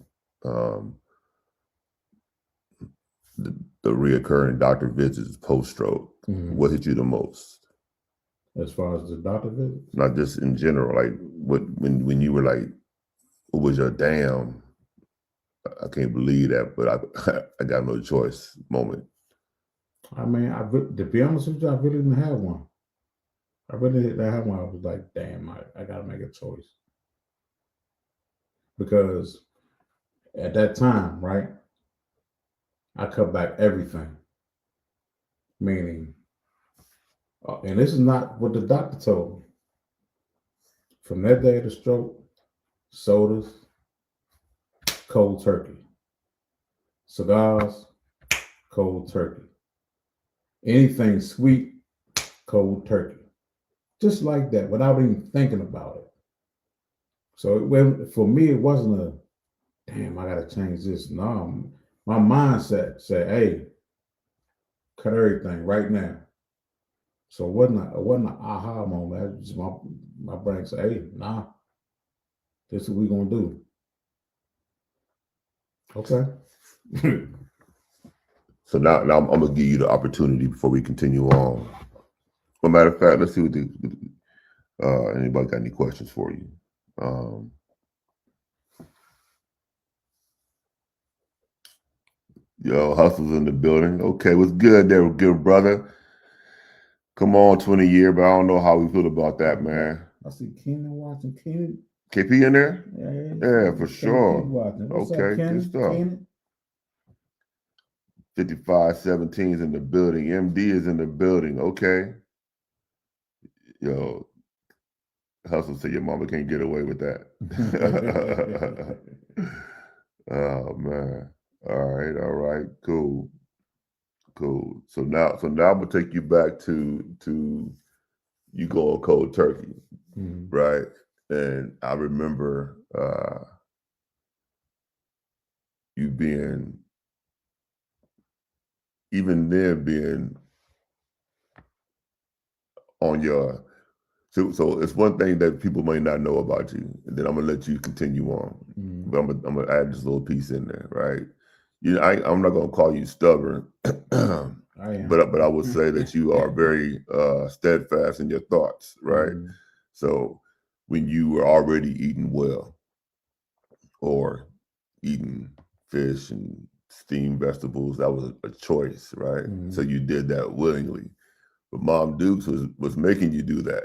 the reoccurring doctor visits post stroke. What hit you the most?
As far as the doctor visits?
Not just in general, like when you were like, what was your damn, I can't believe that, but I got no choice moment?
I mean, to be honest with you, I really didn't have one. I really didn't have one. I was like, damn, I got to make a choice. Because at that time, right, I cut back everything. Meaning, and this is not what the doctor told me. From that day of the stroke, sodas, cold turkey. Cigars, cold turkey. Anything sweet, cold turkey. Just like that, without even thinking about it. So for me, it wasn't a damn, I gotta change this. No, my mindset said, hey, cut everything right now. So it wasn't an aha moment. It was just my brain said, hey, nah, this is what we're gonna do. Okay.
So now I'm gonna give you the opportunity before we continue on. As a matter of fact, let's see what anybody got any questions for you. Yo, Hustle's in the building. Okay, what's good there, good brother? Come on, 20 year, but I don't know how we feel about that, man.
I see Kenan watching. Kenan,
KP in there?
yeah,
Yeah, for
keep
sure.
watching. What's up,
Okay, good
Kenan?
stuff.
Kenan?
5517 is in the building. MD is in the building. Okay. Yo, Hustle said your mama can't get away with that. Oh man. All right, cool. Cool. So now I'm gonna take you back to you going cold turkey, right? And I remember you being even then being on your so it's one thing that people may not know about you, and then I'm gonna let you continue on. But I'm gonna add this little piece in there, right? You know, I'm not gonna call you stubborn, but I will say that you are very steadfast in your thoughts, right? So when you were already eating well, or eating fish and steamed vegetables, that was a choice, right? So you did that willingly. But Mom Dukes was making you do that,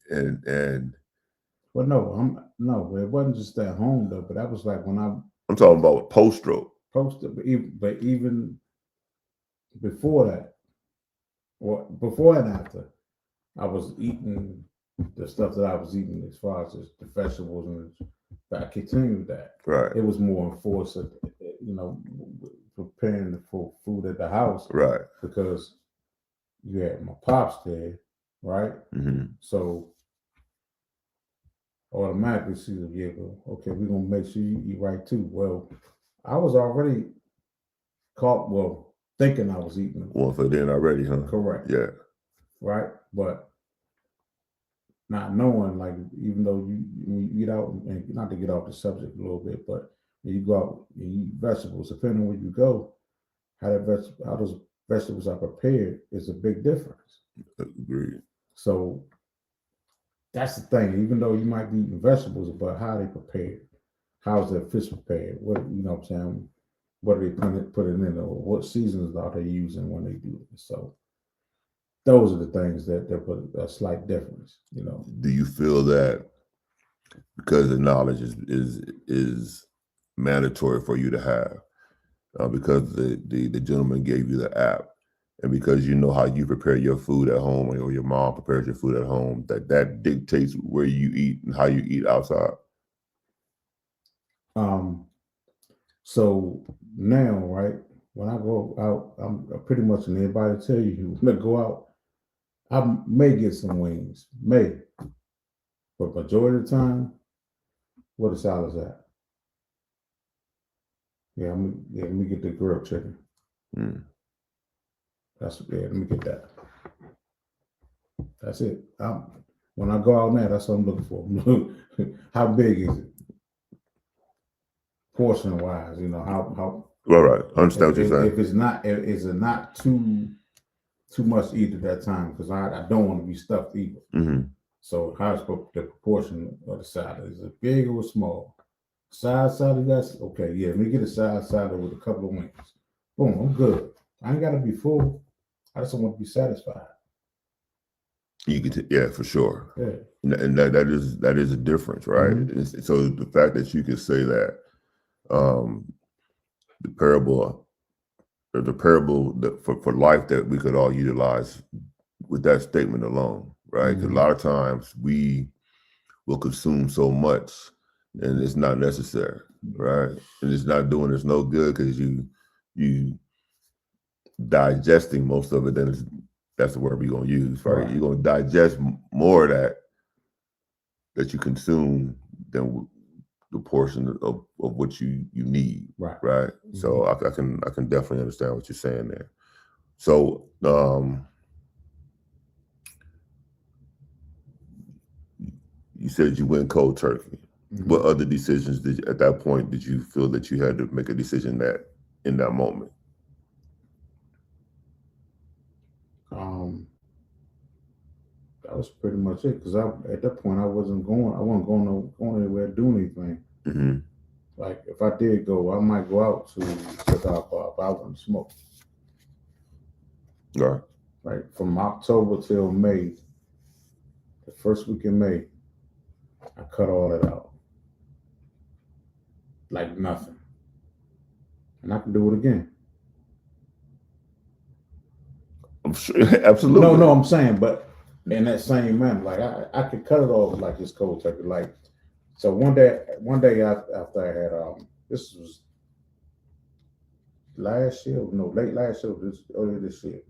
and
well, no, it wasn't just at home though. But that was like when
I'm talking about post stroke.
posted. But even before that, or before and after, I was eating the stuff that I was eating as far as the vegetables, and I continued that.
Right.
It was more enforced, preparing for food at the house,
Right.
because you had my pops there, right? So automatically she said, yeah, well, okay, we're gonna make sure you eat right too. Well, I was already thinking I was eating
one for dinner already, huh?
Correct.
Yeah.
Right, but not knowing, like, even though when you eat out, and not to get off the subject a little bit, but when you go out and you eat vegetables, depending on where you go, how those vegetables are prepared is a big difference.
Agreed.
So that's the thing. Even though you might be eating vegetables, but how they prepared, how's their fish prepared? What I'm saying? What are they putting in, or what seasons are they using when they do it? So those are the things that put a slight difference.
Do you feel that because the knowledge is mandatory for you to have, because the gentleman gave you the app, and because you know how you prepare your food at home, or your mom prepares your food at home, that dictates where you eat and how you eat outside?
So now, right, when I go out, I'm pretty much, and everybody tell you, when I go out, I may get some wings, but majority of the time, where the salad's at. Yeah, let me get the grilled chicken. Let me get that. That's it. When I go out now, that's what I'm looking for. How big is it? Portion wise, how.
Right. I understand what you're saying.
If it's not, is it not too much to eat at that time? Because I don't want to be stuffed either. So how's the proportion of the salad? Is it big or small? Side salad, that's okay. Yeah, let me get a side salad with a couple of wings. Boom, I'm good. I ain't gotta be full. I just want to be satisfied.
You could, yeah, for sure.
Yeah.
And that is a difference, right? So the fact that you could say that, the parable that for life, that we could all utilize with that statement alone, right? Because a lot of times we will consume so much, and it's not necessary, right? And it's not doing us no good, because you digesting most of it. That's the word we're gonna use, right? You're gonna digest more of that you consume than the portion of what you need, right? So I can definitely understand what you're saying there. So you said you went cold turkey. What other decisions at that point did you feel that you had to make a decision that in that moment?
That was pretty much it, because at that point I wasn't going anywhere to do anything. Like if I did go, I might go out to cigar bar if I want to smoke.
Right.
Right from October till May, the first week in May, I cut all that out, like nothing, and I can do it again.
I'm sure, absolutely.
No, I'm saying, but in that same manner, like I could cut it off like this cold turkey. Like so, one day after I had this was last year, no, late last year, earlier this year.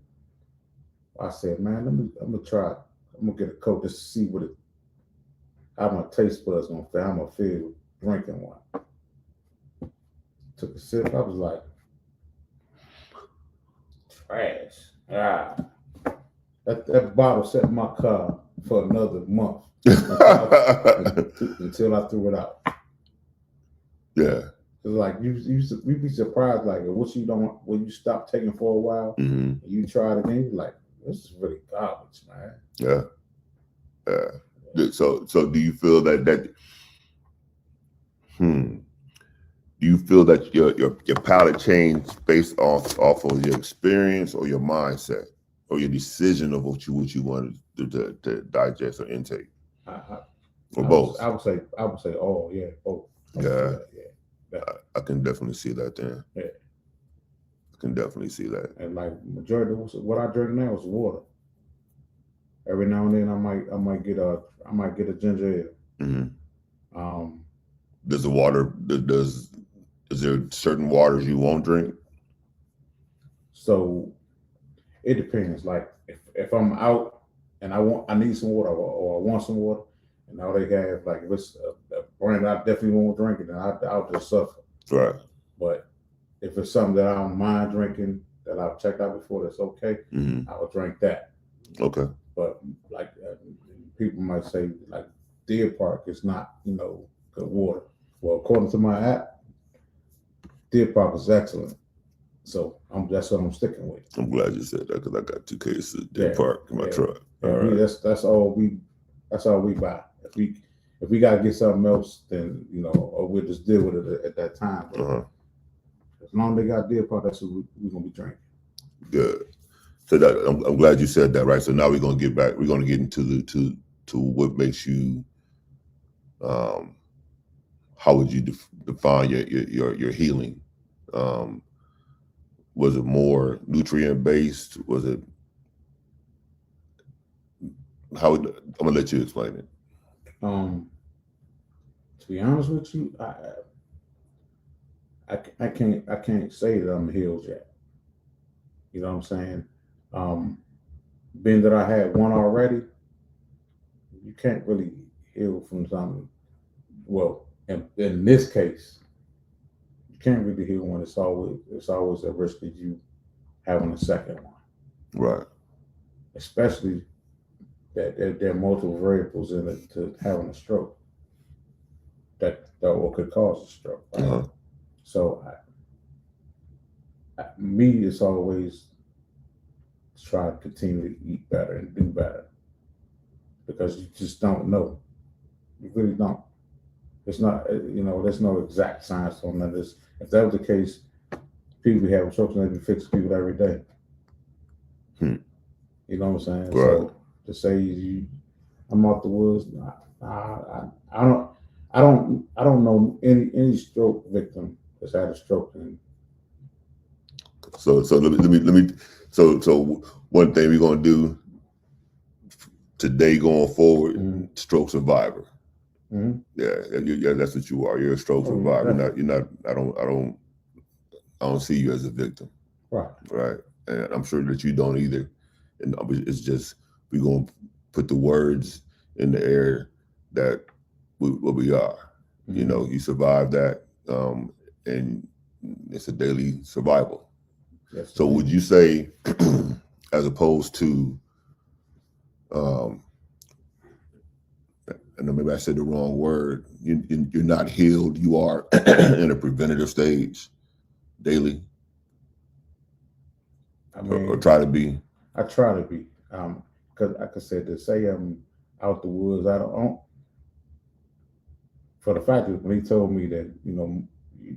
I said, man, I'm gonna try. I'm gonna get a coat just to see what it, how my taste buds gonna feel. How I'm gonna feel drinking one. Took a sip. I was like, trash. That bottle sat in my car for another month until I threw it out.
Yeah.
It's like you be surprised, like what you don't when you stop taking for a while, and you try it again, you're like, this is really garbage, man.
Yeah. Yeah. So do you feel that do you feel that your palate changed based off of your experience or your mindset or your decision of what you wanted to digest or intake? Or both?
I would say oh yeah, both.
Yeah.
Yeah.
I can definitely see that then.
Yeah.
I can definitely see that.
And like majority of what I drink now is water. Every now and then I might get a ginger ale.
Does the water is there certain waters you won't drink?
So it depends. Like if I'm out and I need some water or I want some water, and all they have, like if it's a brand I definitely won't drink it, then I'll just suffer.
Right.
But if it's something that I don't mind drinking that I've checked out before, that's okay. I will drink that.
Okay.
But like people might say, like Deer Park is not good water. Well, according to my app, Deer Park is excellent. So that's what I'm sticking with.
I'm glad you said that because I got 2 cases of Deer Park in my truck.
Yeah, right. That's all we buy. If we gotta get something else, then or we'll just deal with it at that time. But as long as they got Deer Park, that's what we're gonna be drinking.
Good. So that I'm glad you said that, right? So now we're gonna get back. We're gonna get into to what makes you. How would you define your healing? Was it more nutrient based? Was it? I'm gonna let you explain it.
To be honest with you, I can't say that I'm healed yet. You know what I'm saying? Being that I had one already, you can't really heal from something. Well, in this case, you can't really heal when it's always a risk of you having a second one.
Right.
Especially that there are multiple variables in it to having a stroke that what could cause a stroke. Right? So me, it's always try to continue to eat better and do better because you just don't know. You really don't. It's not, there's no exact science on that. If that was the case, people having strokes and they'd be fixing people every day. You know what I'm saying?
Right.
So to say I'm out the woods, I don't know any stroke victim that's had a stroke.
So let me. So one thing we're gonna do today going forward, stroke survivor. Yeah, that's what you are. You're a stroke survivor. You're not. I don't see you as a victim. Right. And I'm sure that you don't either. And it's just we're gonna put the words in the air that what we are. You survive that, and it's a daily survival. Yes, so would you say, as opposed to, and maybe I said the wrong word, you're not healed, you are in a preventative stage daily? I mean, or try to be?
I try to be. Because like I said, to say I'm out the woods, I don't. For the fact that when he told me that,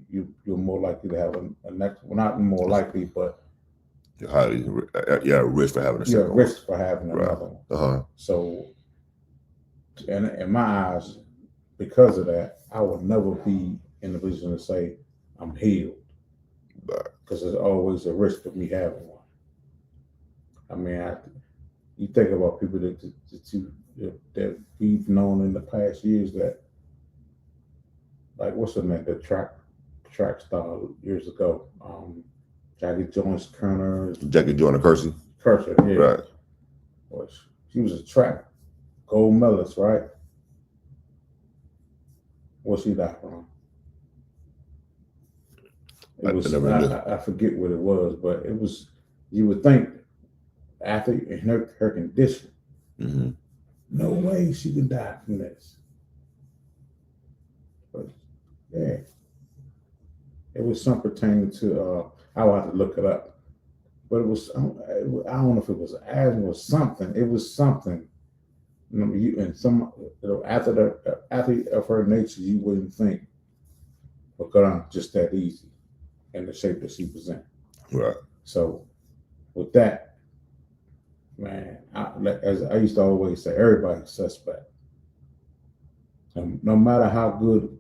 you're more likely to have a next. Well, not more likely, but
You're highly, risk for having a
you're
second
at
one.
risk for having
Right.
another one.
Uh-huh.
So, in my eyes, because of that, I would never be in the position to say I'm healed,
Right.
because there's always a risk of me having one. I mean, you think about people that we've known in the past years that, like, what's the name, the track star years ago, Jackie Joyce
Jackie Joyner Kersey.
Yeah.
Right.
Well, she was a track gold medalist, right? What she died from? It was I forget what it was, but it was, you would think after in her condition,
mm-hmm.
no way she could die from this. But yeah, it was something pertaining to I will have to look it up. But it was, I don't know if it was asthma or something. It was something. You know, and some, after of her nature, you wouldn't think would go down just that easy in the shape that she was in.
Right.
So with that, man, as I used to always say, everybody's suspect. No matter how good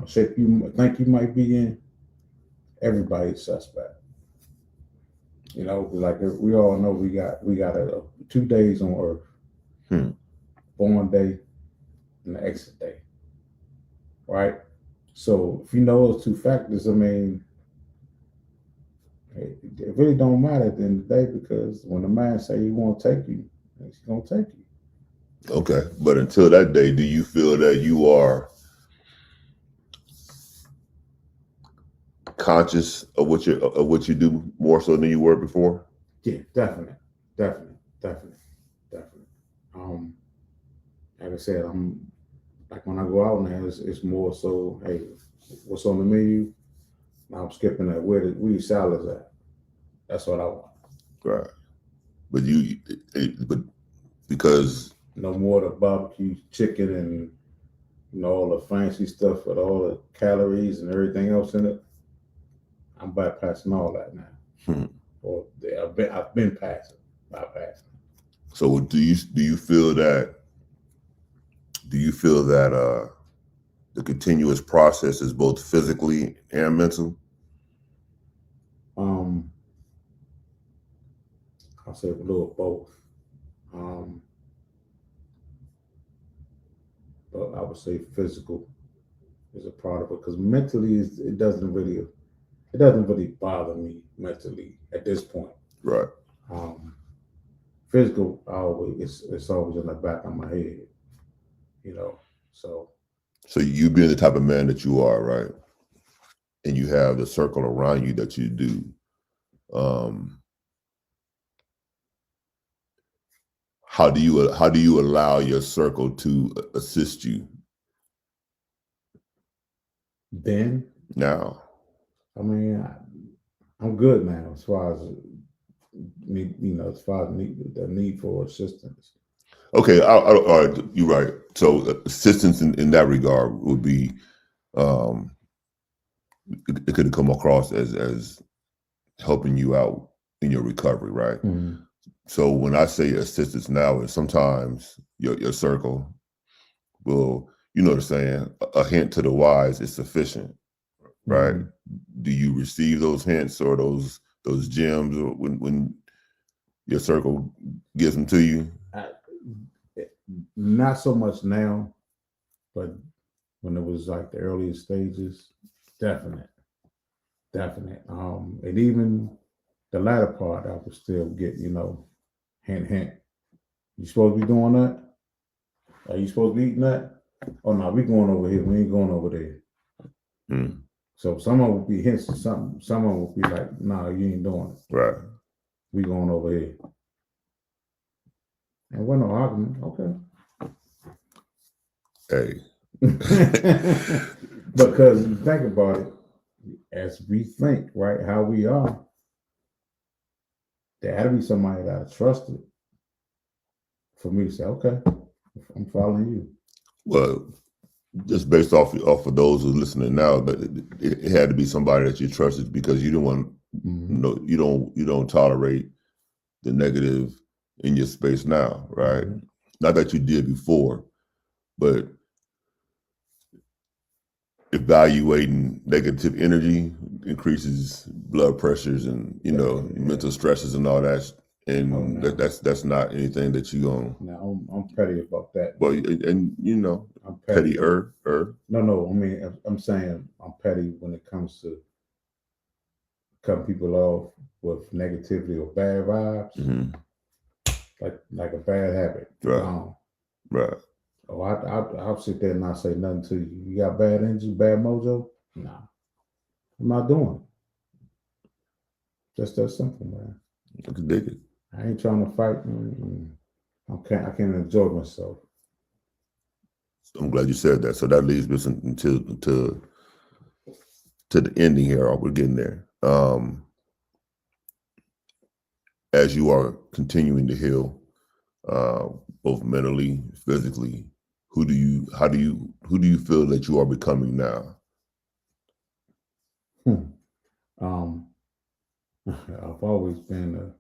shape you think you might be in, everybody's suspect. You know, like we all know, we got 2 days on Earth, born day and the exit day, right? So if you know those two factors, I mean, it really don't matter at the end of the day, because when the man say he won't take you, he's gonna take you.
Okay, but until that day, do you feel that you are conscious of what you do more so than you were before?
Yeah, definitely. Like I said, I'm like, when I go out now, it's more so, hey, what's on the menu? Now I'm skipping that. Where your salads at? That's what I want.
Right. But because
no more the barbecue chicken and all the fancy stuff with all the calories and everything else in it. I'm bypassing all that now. Or I've been bypassing.
So do you feel that the continuous process is both physically and mental?
I'll say a little both. But I would say physical is a part of it, because mentally it doesn't really bother me mentally at this point.
Right.
Physical, it's always in the back of my head, you know. So
you being the type of man that you are, right, and you have the circle around you that you do, how do you allow your circle to assist you
then?
now?
I mean, I'm good now as far as the need for assistance.
Okay, all right, you're right. So assistance in that regard would be, it could come across as helping you out in your recovery, right?
Mm-hmm.
So when I say assistance now, is sometimes your circle will, you know what I'm saying, a hint to the wise is sufficient, right? Mm-hmm. Do you receive those hints or those gems when your circle gives them to you?
Not so much now, but when it was like the earliest stages, definite. And even the latter part, I would still get, hint. You supposed to be doing that? Are you supposed to be eating that? Oh no, we going over here. We ain't going over there. So someone will be hints to something. Someone will be like, "No, you ain't doing it.
Right.
We going over here." And we're no argument. Okay.
Hey.
Because you think about it, as we think, right, how we are, there had to be somebody that I trusted for me to say, okay, I'm following you.
Well, just based off of those who are listening now, but it had to be somebody that you trusted because you don't want you don't tolerate the negative in your space now, right? Not that you did before, but evaluating negative energy increases blood pressures and mental stresses and all that. And that's not anything that you gonna.
No, I'm petty about that.
Well, and
I'm petty.
pettier.
No. I mean, I'm saying I'm petty when it comes to cutting people off with negativity or bad vibes, like a bad habit.
Right.
Oh, I'll sit there and not say nothing to you. You got bad energy, bad mojo? Nah, I'm not doing it. Just that simple, man.
I can dig it.
I ain't trying to fight. I can't enjoy myself.
I'm glad you said that. So that leads us to the ending here. We're getting there. As you are continuing to heal, both mentally, physically, who do you feel that you are becoming now?
I've always been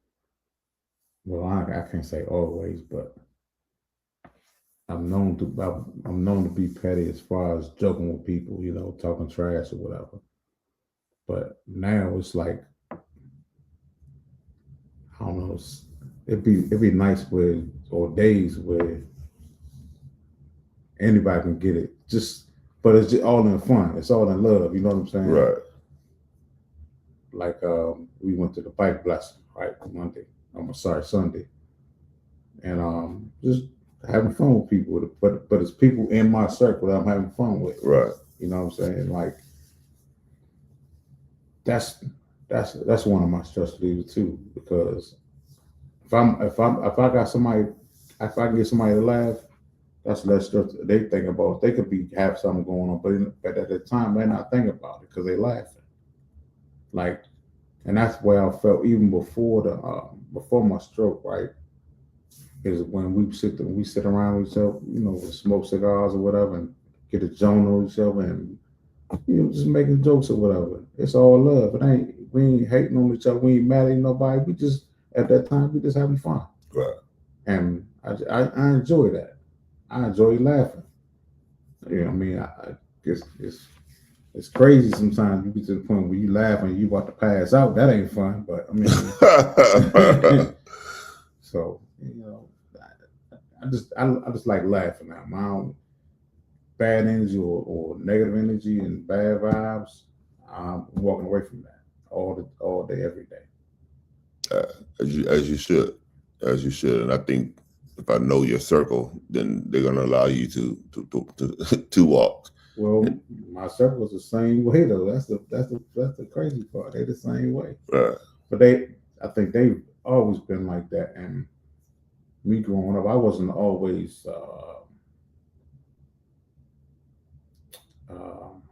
I can't say always, but I'm known to be petty as far as joking with people, talking trash or whatever. But now it's like, I don't know, it'd be nice or days where anybody can get it. But it's just all in fun. It's all in love. You know what I'm saying?
Right.
Like we went to the bike blessing, right? Sunday. And just having fun with people. But it's people in my circle that I'm having fun with.
Right.
You know what I'm saying? Like that's one of my stress relievers too. Because if I got somebody, if I can get somebody to laugh, that's less stress they think about. They could have something going on, but at the time they're not thinking about it because they laughing. Like, and that's where I felt even before my stroke, right? Is when we sit around with each other, we smoke cigars or whatever, and get a joint on each other, and just making jokes or whatever. It's all love. We ain't hating on each other. We ain't mad at nobody. We just at that time we just having fun.
Right.
And I enjoy that. I enjoy laughing. I mean, it's crazy sometimes. You get to the point where you laugh and you about to pass out. That ain't fun. But I mean, so I just like laughing now. My bad energy or negative energy and bad vibes, I'm walking away from that all day, every day.
As you should, and I think if I know your circle, then they're gonna allow you to walk.
Well, my circle's the same way though. That's the crazy part. They're the same way.
Right.
But I think they've always been like that. And me growing up, I wasn't always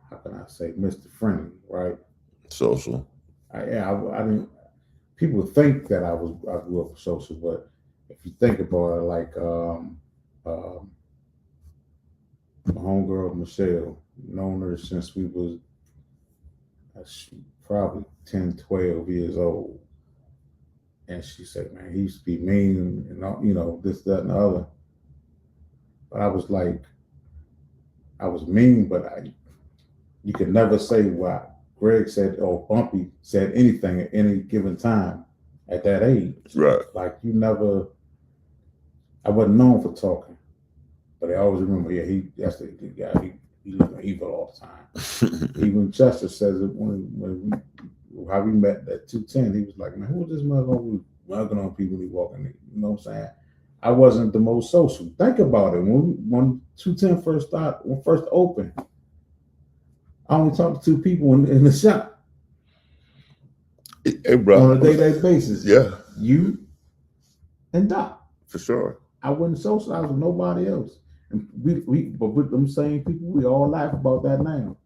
how can I say, Mr. Friendly, right?
Social.
I didn't. People think that I grew up social, but if you think about it, like my homegirl Michelle, known her since we was probably 10, 12 years old. And she said, man, he used to be mean and all, this, that, and the other. But I was mean, but you could never say what Greg said or Bumpy said anything at any given time at that age.
Right.
Like I wasn't known for talking, but I always remember, that's the guy. He looking evil all the time. Even Chester says it when how we met at 210. He was like, man, who is this motherfucker mugging on people he walking? You know what I'm saying? I wasn't the most social. Think about it. When 210 first opened, I only talked to 2 people in the shop.
Hey, bro.
On a day-to-day basis.
Yeah.
You and Doc.
For sure.
I wouldn't socialize with nobody else. And but with them same people, we all laugh about that now.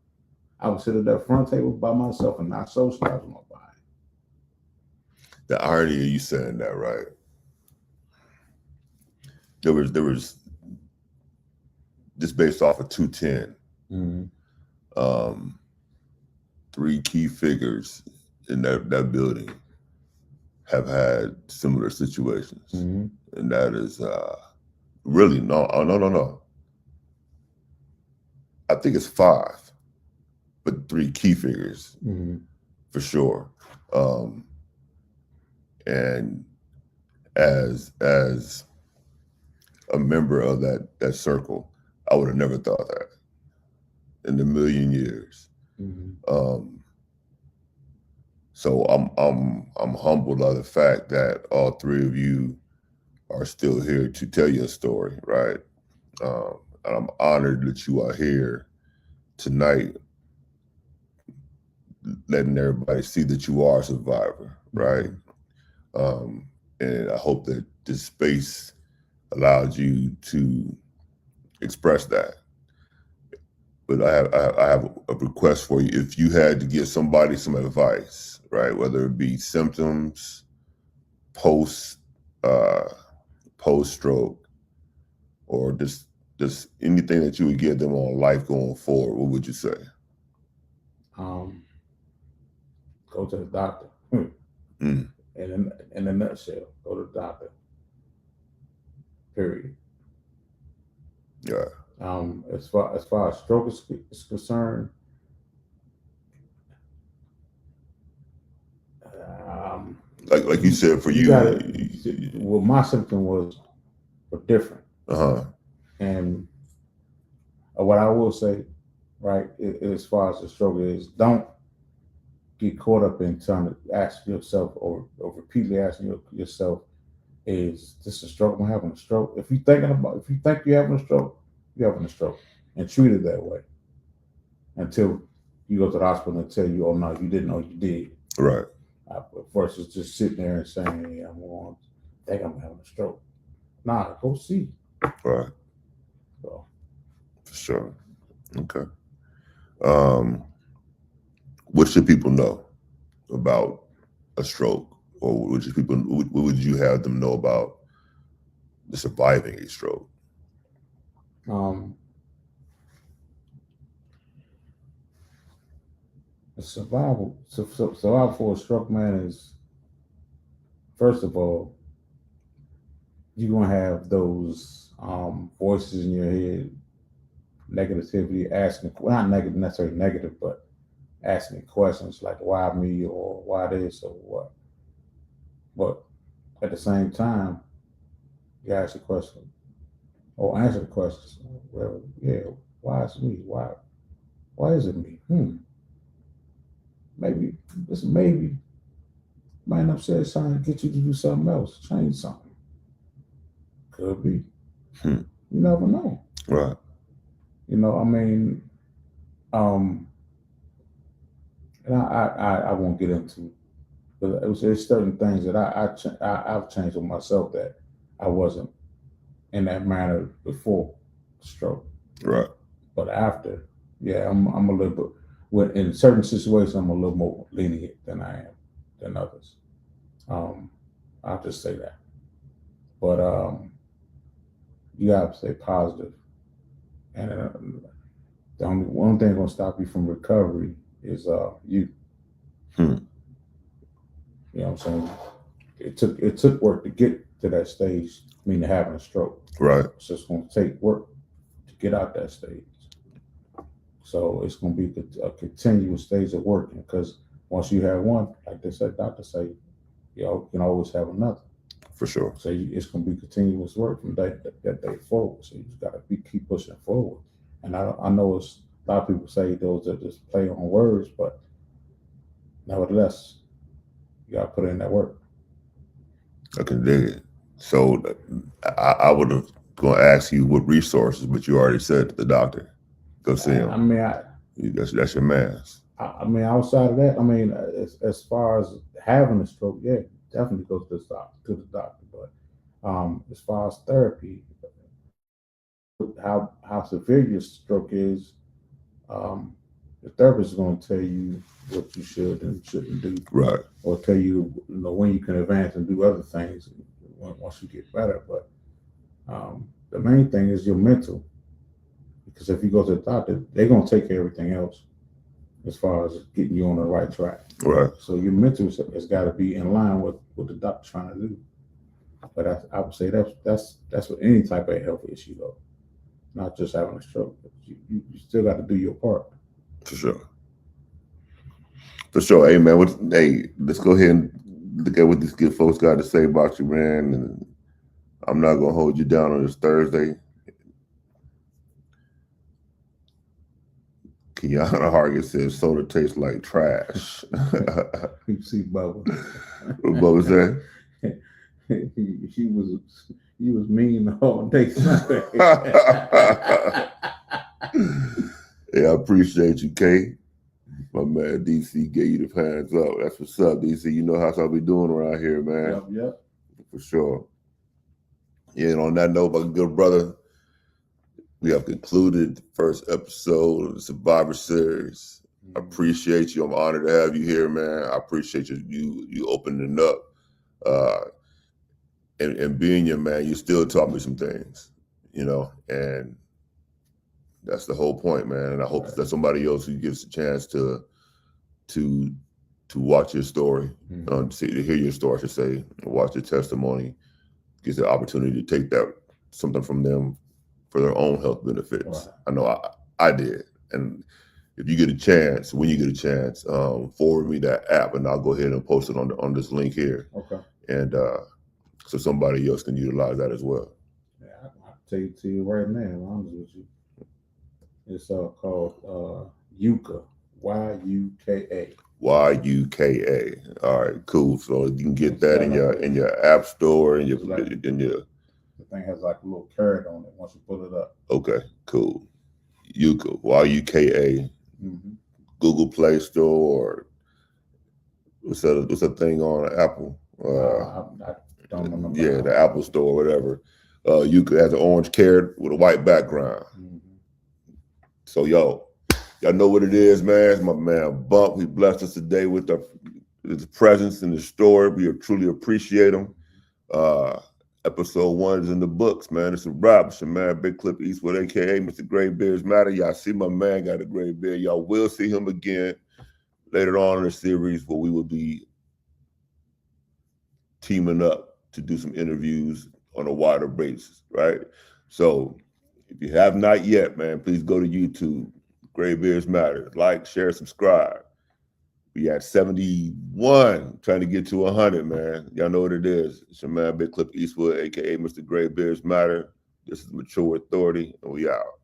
I would sit at that front table by myself and not socialize with nobody.
The irony of you saying that, right? There was just based off of 210.
Mm-hmm.
3 key figures in that building have had similar situations,
Mm-hmm.
and that is really no. I think it's 5, but 3 key figures
Mm-hmm.
for sure. And as a member of that circle, I would have never thought that in a million years.
Mm-hmm.
So I'm humbled by the fact that all 3 of you are still here to tell your story, right? And I'm honored that you are here tonight, letting everybody see that you are a survivor, right? And I hope that this space allowed you to express that. But I have a request for you. If you had to give somebody some advice, right, whether it be symptoms, post post stroke, or just anything that you would give them on life going forward, what would you say?
Go to the doctor.
Mm.
In a nutshell, go to the doctor. Period.
Yeah.
As far as stroke is concerned,
like you said, for you,
gotta. Well, my symptom were different, and what I will say, right, as far as the stroke is, don't get caught up in trying to ask yourself or repeatedly asking yourself, is this a stroke? I'm having a stroke. If you think you're having a stroke, you're having a stroke, and treat it that way until you go to the hospital and tell you, oh no, you didn't know you did.
Right.
Versus just sitting there and saying, hey, I think I'm having a stroke. Nah, go see.
Right.
So.
For sure. Okay. What should people know about a stroke, or what would you have them know about the surviving a stroke?
The survival for a stroke, man, is, first of all, you're gonna have those voices in your head, negativity, asking, well, not negative, necessarily negative, but asking questions like why me, or why this, or what. But at the same time, you ask the question or answer the questions. Well, yeah, why is me? Why is it me? Maybe this might upset trying to get you to do something else, change something. Could be. You never know.
Right.
I mean, and I won't get into, but there's certain things that I've changed with myself that I wasn't in that manner before stroke.
Right.
But after, yeah, I'm a little bit. In certain situations, I'm a little more lenient than I am than others. I'll just say that. But you have to stay positive, and the only one thing gonna stop you from recovery is you. You know what I'm saying? It took work to get to that stage, meaning having a stroke.
Right.
So it's gonna take work to get out that stage. So it's gonna be a continuous stage of working, because once you have one, like they said, doctors say, you can always have another.
For sure.
So it's going to be continuous work from that day forward. So you just got to keep pushing forward. And I know it's a lot of people say those are just play on words, but nevertheless, you got to put in that work.
I can dig it. So I would have going to ask you what resources, but you already said the doctor. Go see him.
I mean,
that's your man's.
I mean, outside of that, I mean, as far as having a stroke, yeah, definitely go to the doctor. But as far as therapy, how severe your stroke is, the therapist is going to tell you what you should and shouldn't do,
right?
Or tell you, when you can advance and do other things once you get better. But the main thing is your mental, Because if you go to the doctor, they're gonna take care of everything else as far as getting you on the right track.
Right.
So your mental has got to be in line with what the doctor's trying to do. But I would say that's with any type of health issue though, not just having a stroke. You still got to do your part.
For sure. For sure. Hey man, let's go ahead and look at what these good folks got to say about you, man. And I'm not gonna hold you down on this Thursday. Kiana Hargett says soda tastes like trash.
You see Bubba.
What Bubba said?
He was mean all day Sunday.
Yeah, I appreciate you, Kay. My man DC gave you the hands up. That's what's up, DC. You know how I be doing around here, man.
Yep.
For sure. Yeah, and on that note, my good brother, we have concluded the first episode of the Survivor Series. I appreciate you. I'm honored to have you here, man. I appreciate you opening up. And being your man, you still taught me some things, and that's the whole point, man. And I hope that somebody else who gives a chance to watch your story, to hear your story, I should say, watch your testimony, gets the opportunity to take something from them for their own health benefits. Right. I know I did. And if you get a chance, when you get a chance, forward me that app and I'll go ahead and post it on this link here.
Okay.
And so somebody else can utilize that as well.
Yeah, I'll tell you right now, I'm honest with you. It's called Yuka, YUKA.
YUKA. All right, cool. So you can get that in your app store and
the thing has like a little carrot on it once you pull it up.
Okay, cool. Yuka, YUKA. Mm-hmm. Google Play Store, or what's that thing on Apple?
I don't remember.
Yeah, the Apple Store, whatever. Yuka has an orange carrot with a white background. Mm-hmm. So y'all know what it is, man. It's my man Bump. He blessed us today with his presence in the store. We truly appreciate him. Episode 1 is in the books, man. It's a wrap. It's your man, Big Clip Eastwood, a.k.a. Mr. Gray Beards Matter. Y'all see my man got a gray beard. Y'all will see him again later on in the series where we will be teaming up to do some interviews on a wider basis, right? So if you have not yet, man, please go to YouTube. Gray Beards Matter. Like, share, subscribe. We at 71, trying to get to 100, man. Y'all know what it is. It's your man, Big Clip Eastwood, a.k.a. Mr. Gray Beards Matter. This is Mature Authority, and we out.